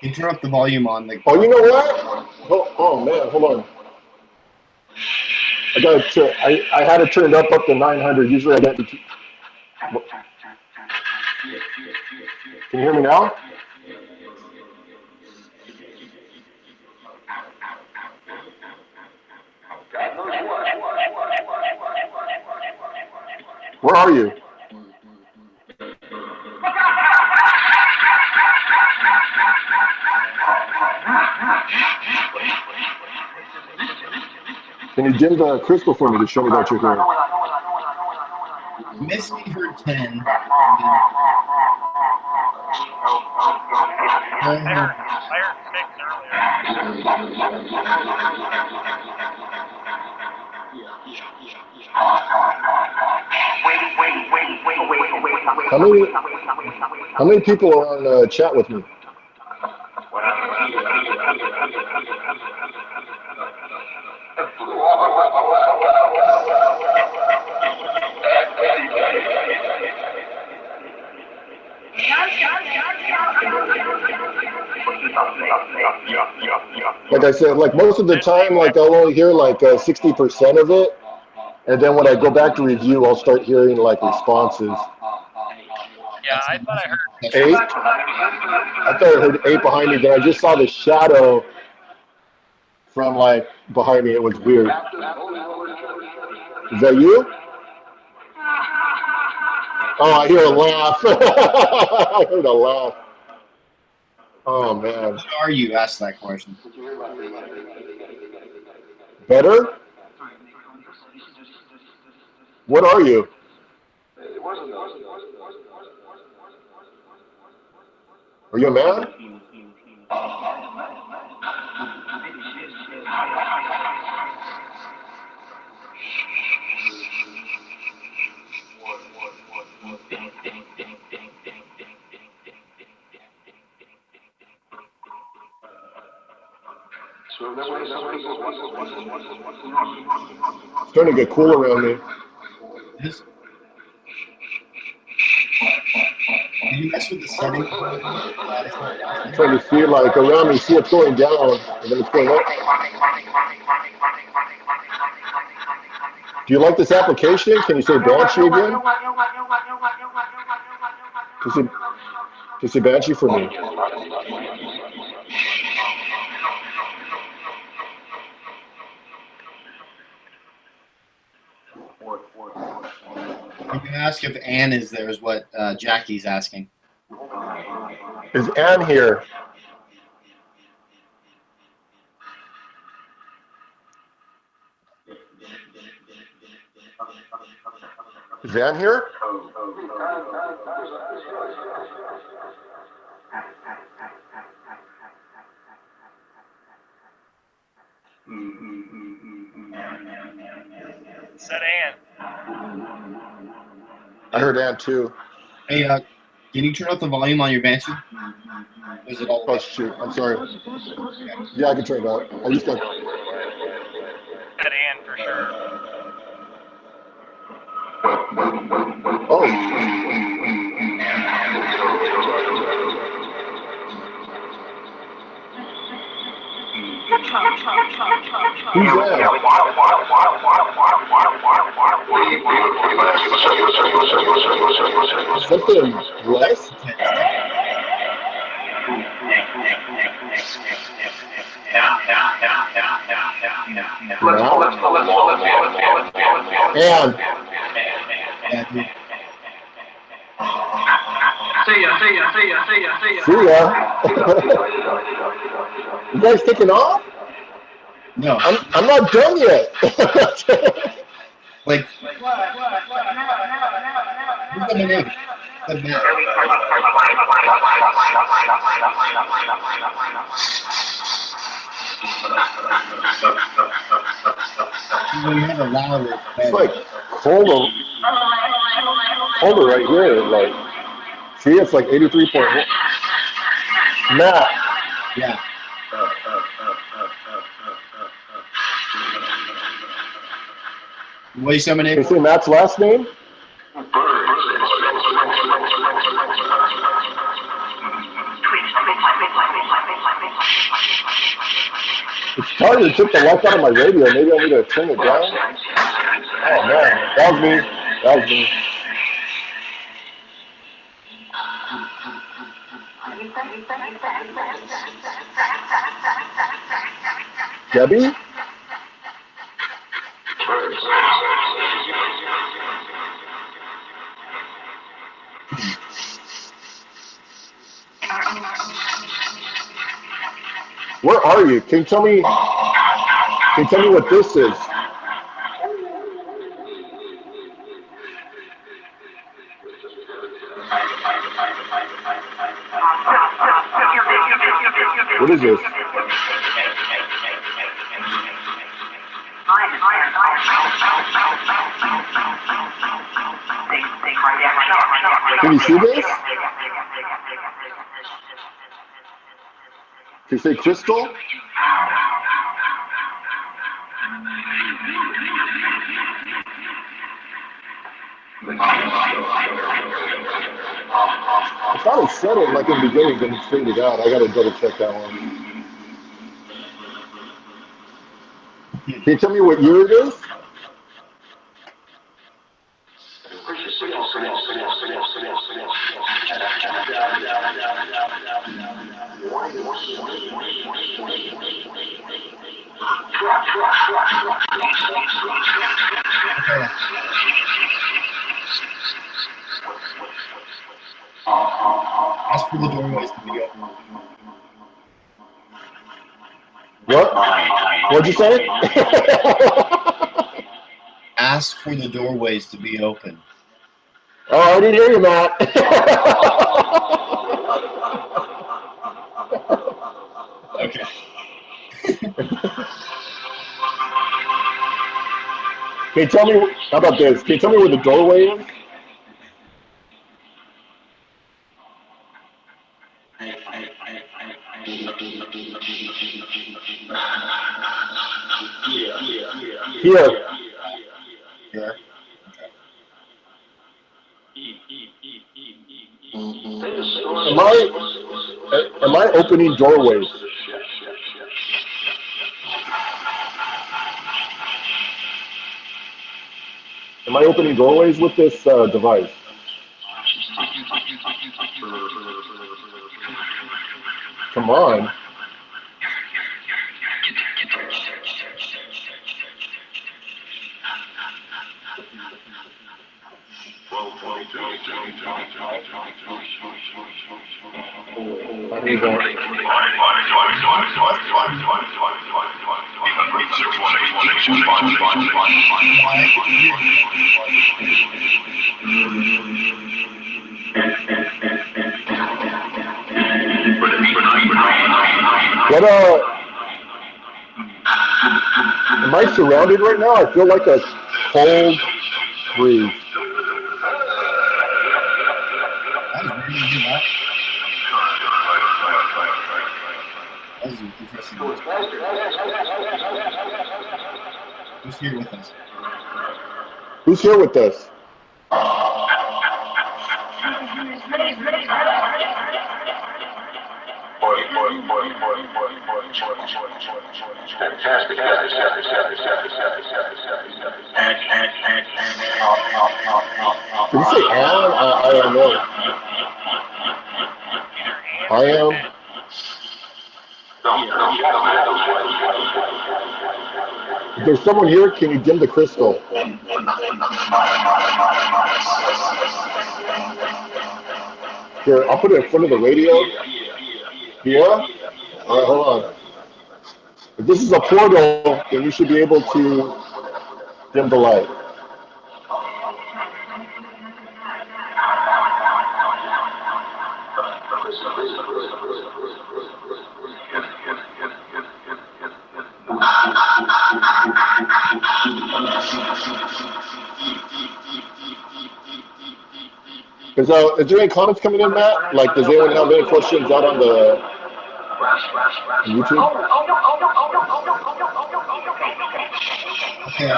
You turn up the volume on the. Oh, you know what? Oh man, hold on. I had it turned up to 900. Usually I get. Can you hear me now? Where are you? Can you dim the crystal for me to show me that you're here? Misty heard 10. I heard 6 earlier. How many people are on chat with me? Like I said, like most of the time, like I'll only hear like 60% of it, and then when I go back to review, I'll start hearing like responses. Yeah, I thought I heard 8. I thought I heard 8 behind me. Then I just saw the shadow from like behind me. It was weird. Is that you? Oh, I hear a laugh. I heard a laugh. Oh man. What are you? Ask that question. Better? What are you? Are you a man? It's starting to get cool around me. Did you mess with the settings? I'm trying to see like around me, see it's going down, and then it's going up. Do you like this application? Can you say Banshee again? Can you say Banshee for me? You can ask if Ann is there, is what Jackie's asking. Is Ann here? Is Ann here? said Ann. I heard Ann too. Hey, can you turn up the volume on your Banshee? Is it all? Oh shoot! I'm sorry. Yeah, I can turn it up. I just got. Said Ann for sure. Oh. Who's that? Something less? And see ya. You guys taking off? No. I'm not done yet. Like, who's my name? When you have a louder, it's It's better. like colder right here. Like, see, it's like 83.1. Matt, Yeah. What are you summing can in you say for? Matt's last name? It's starting to take the life out of my radio. Maybe I need to turn it down. Oh man, that was me. That was me. Debbie? Where are you? Can you tell me what this is? What is this? Can you see this? Can you say crystal? I thought it said it like in the beginning, then it faded out. I gotta double check that one. Can you tell me what year it is? Ask for the doorways to be open. What? What'd you say? Ask for the doorways to be open. Oh, I didn't hear you, Matt. Okay. Can you tell me, how about this? Can you tell me where the doorway is? Here. Here. Am I opening doorways? Am I opening doorways with this device? Come on. Here you go. What am I surrounded right now? I feel like a cold breeze. That was weird. You hear that? That was interesting. Who's here with us? Who's here with us? Did you say Alan? I don't know. I am. If there's someone here, can you dim the crystal? Here, I'll put it in front of the radio. Yeah? All right, hold on. If this is a portal, then we should be able to dim the light. Is there any comments coming in, Matt? Like, does anyone have any questions out on the YouTube? Okay.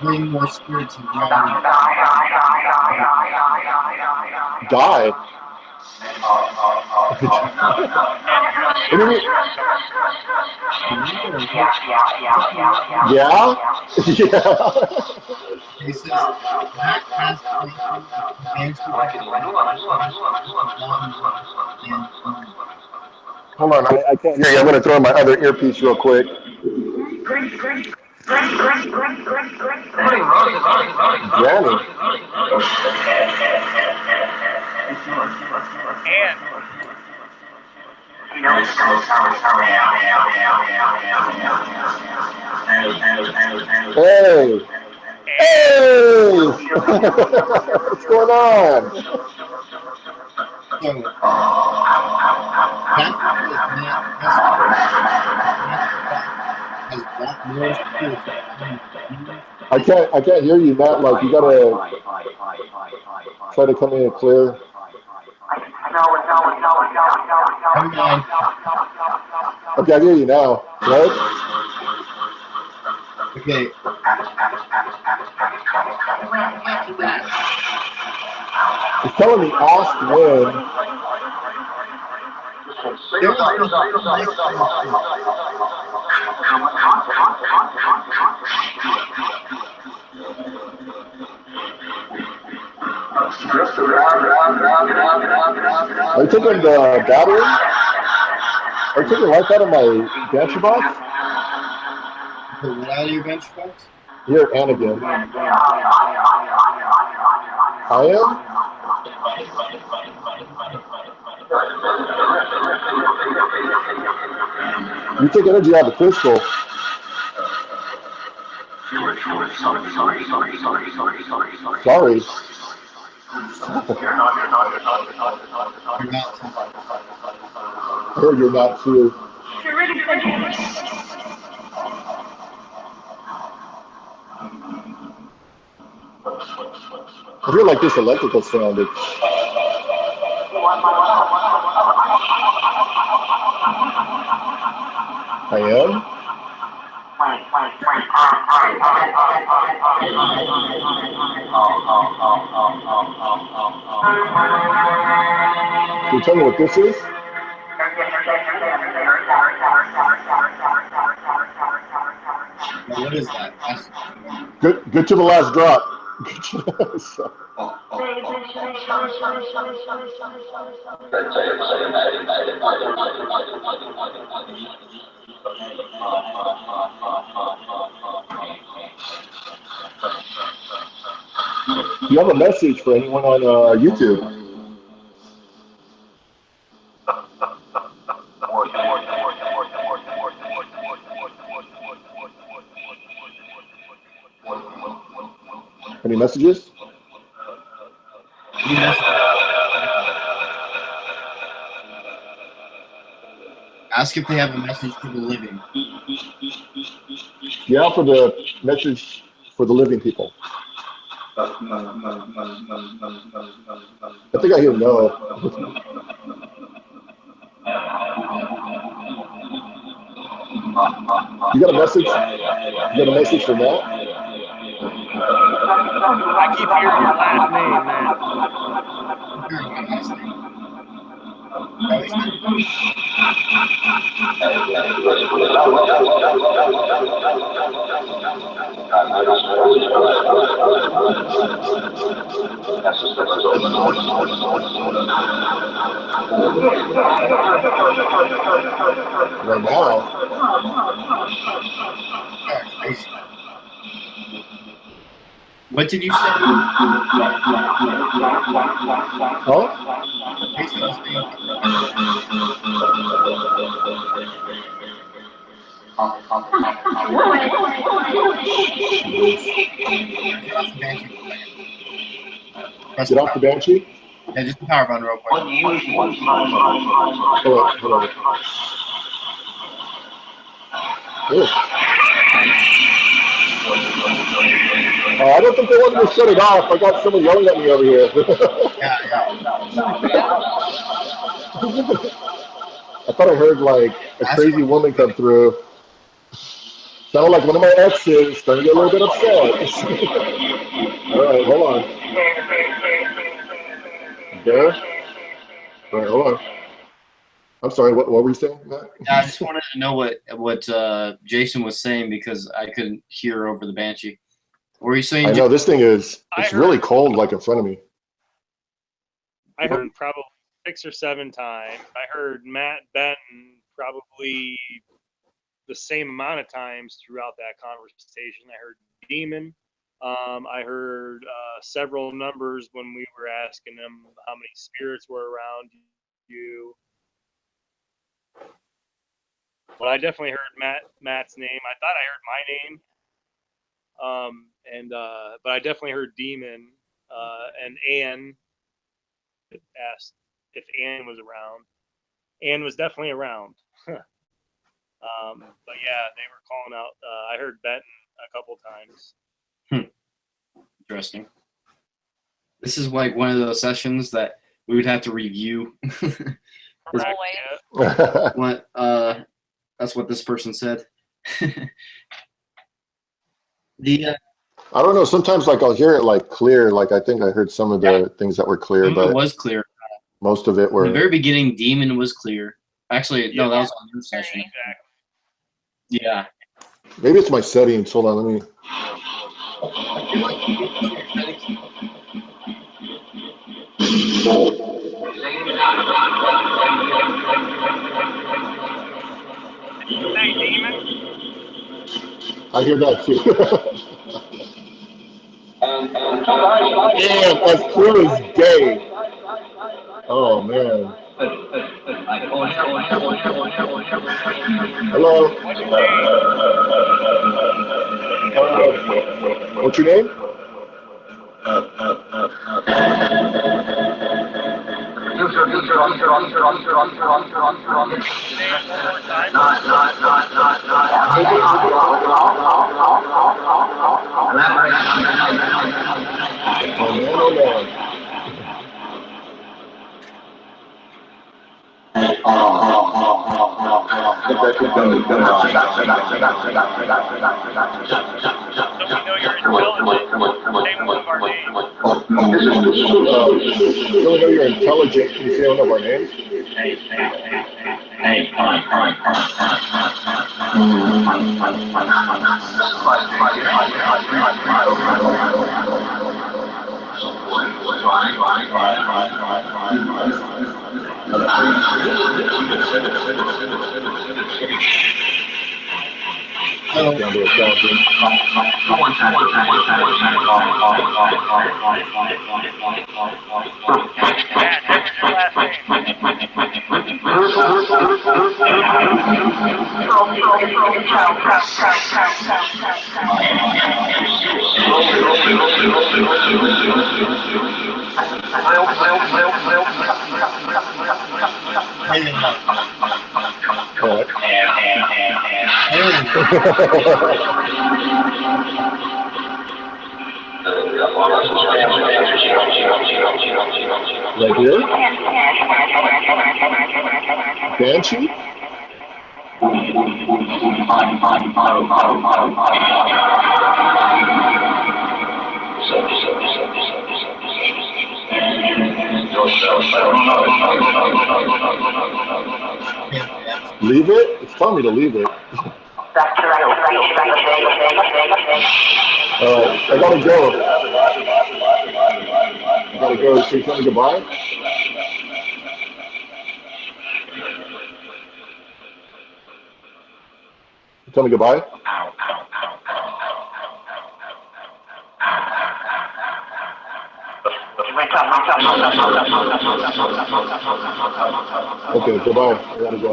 Bring more spirits around. Die. What do you mean? Yeah? Yeah. He says, Matt has Hold on, I can't hear you. I'm going to throw in my other earpiece real quick. Granny. And Hey! Hey! What's going on? I can't hear you, Matt. Like, you gotta try to come in clear. Okay, I hear you now. Right? Okay. It's telling me ask when. Are you taking the battery? Are you taking life out of my gantry box? What out of your bench box? Here, and again. I am? You take energy out of the crystal. Sorry. I heard you're not too. I feel like this electrical sound. I am? Can you tell me what this is? What is that? Good to the last drop. Do you have a message for anyone on YouTube? Any messages? Ask if they have a message for the living. Yeah, for the message for the living people. I think I hear no. You got a message? You got a message for that? I keep hearing your last name, man. Right now. What did you say? Huh? Get off the Banshee? Yeah, just the power button real quick. Hold on. Good. I don't think they wanted to shut it off. I got someone yelling at me over here. I thought I heard like a crazy woman come through. Sounded like one of my exes, starting to get a little bit upset. All right, hold on. There? All right, hold on. I'm sorry, what were you saying, Matt? Yeah, I just wanted to know what Jason was saying because I couldn't hear over the Banshee. What were you saying? I know this thing is, I it's heard- really cold like in front of me. I heard probably 6 or 7 times. I heard Matt Benton probably the same amount of times throughout that conversation. I heard Demon. I heard several numbers when we were asking them how many spirits were around you. Well, I definitely heard Matt's name. I thought I heard my name. But I definitely heard Demon. And Ann asked if Ann was around. Ann was definitely around. But yeah, they were calling out. I heard Benton a couple times. Interesting. This is like one of those sessions that we would have to review. Correct, Always. yeah. What that's what this person said. The I don't know, sometimes like I'll hear it like clear, like I think I heard some of the things that were clear, some of it but was clear. most of it In were. the very beginning, Demon was clear. Actually, no, that was on your session. Exactly. Yeah. Maybe it's my settings. Hold on, let me. Hey, Demon. I hear that too. Damn, as clear as day. Oh man. Hello. What's your name? Oh man. So we know you're intelligent. Name one of our names. You know you're intelligent. Can you say one of our names? Matt, what was your last name? Right here? Banshee? Leave it? It's telling me to leave it. I gotta go. I gotta go. So you tell me goodbye? You tell me goodbye? Okay, goodbye. I gotta go.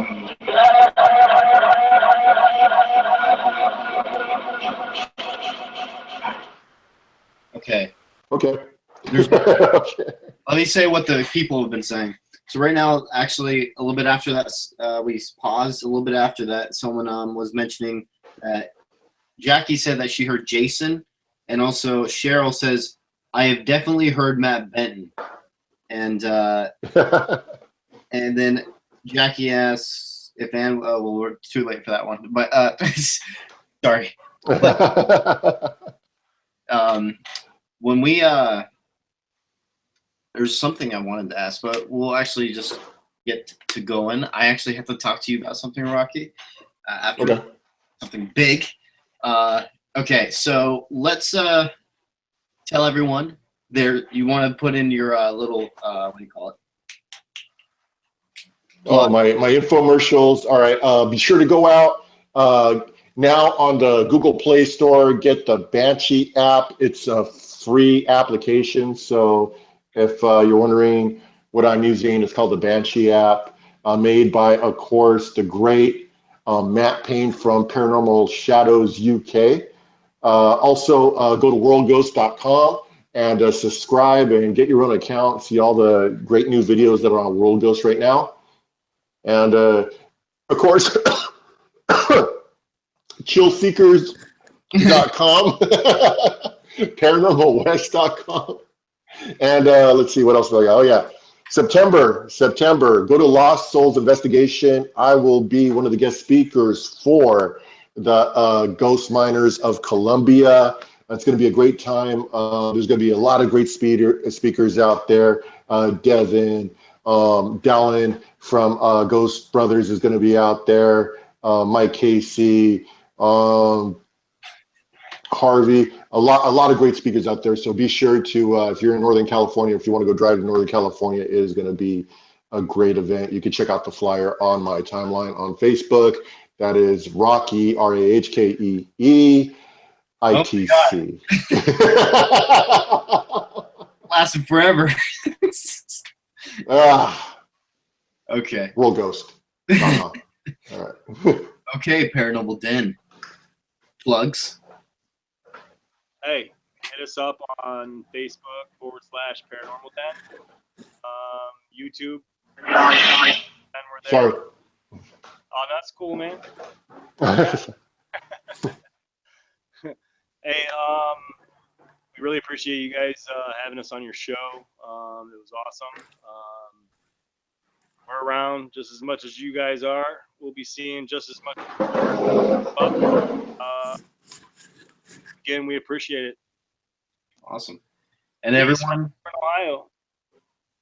Okay. Okay. There's, Okay. let me say what the people have been saying. So right now, actually, a little bit after that, we paused. A little bit after that, someone was mentioning that Jackie said that she heard Jason, And also Cheryl says, I have definitely heard Matt Benton. And then Jackie asks if Ann, oh, well, we're too late for that one. But sorry. When we there's something I wanted to ask, but we'll actually just get to going. I actually have to talk to you about something, Rahkee, after something big. Okay, so let's tell everyone there. You want to put in your little what do you call it? Oh, my infomercials. All right, be sure to go out now on the Google Play Store. Get the Banshee app. It's a free application. So if you're wondering what I'm using, it's called the Banshee app, made by, of course, the great Matt Payne from Paranormal Shadows UK. Also, go to worldghost.com and subscribe and get your own account. See all the great new videos that are on World Ghost right now. And of course, chillseekers.com, paranormalwest.com. And let's see, what else do I got? Oh, yeah. September, go to Lost Souls Investigation. I will be one of the guest speakers for the Ghost Miners of Columbia. It's going to be a great time. There's going to be a lot of great speakers out there. Devin, Dallin from Ghost Brothers is going to be out there. Mike Casey, Harvey, a lot of great speakers out there. So be sure to, if you're in Northern California, if you want to go drive to Northern California, it is going to be a great event. You can check out the flyer on my timeline on Facebook. That is Rahkee, RAHKEE, ITC. Lasted forever. Okay. World Ghost. All right. Okay, Paranormal Den. Plugs. Hey, hit us up on Facebook/Paranormal Den. YouTube. And we're there. Sorry. Oh, that's cool, man. Hey, we really appreciate you guys having us on your show. It was awesome. We're around just as much as you guys are. We'll be seeing just as much. Again, we appreciate it. Awesome. And everyone. Ohio.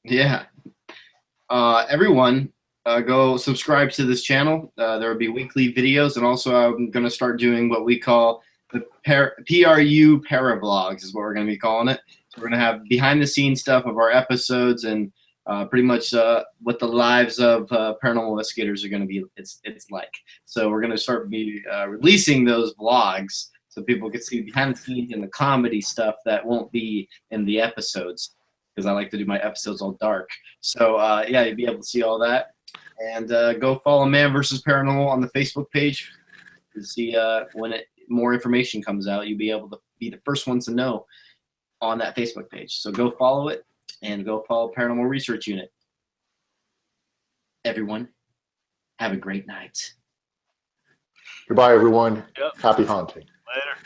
Yeah. Everyone, go subscribe to this channel. There will be weekly videos, and also I'm going to start doing what we call the PRU Paravlogs is what we're going to be calling it. So we're going to have behind-the-scenes stuff of our episodes and pretty much what the lives of paranormal investigators are going to be. It's like. So we're going to start releasing those vlogs so people can see behind the scenes and the comedy stuff that won't be in the episodes, because I like to do my episodes all dark. So yeah, you'll be able to see all that. And go follow Man vs. Paranormal on the Facebook page to see when more information comes out. You'll be able to be the first ones to know on that Facebook page. So go follow it and go follow Paranormal Research Unit. Everyone, have a great night. Goodbye, everyone. Yep. Happy haunting. Later.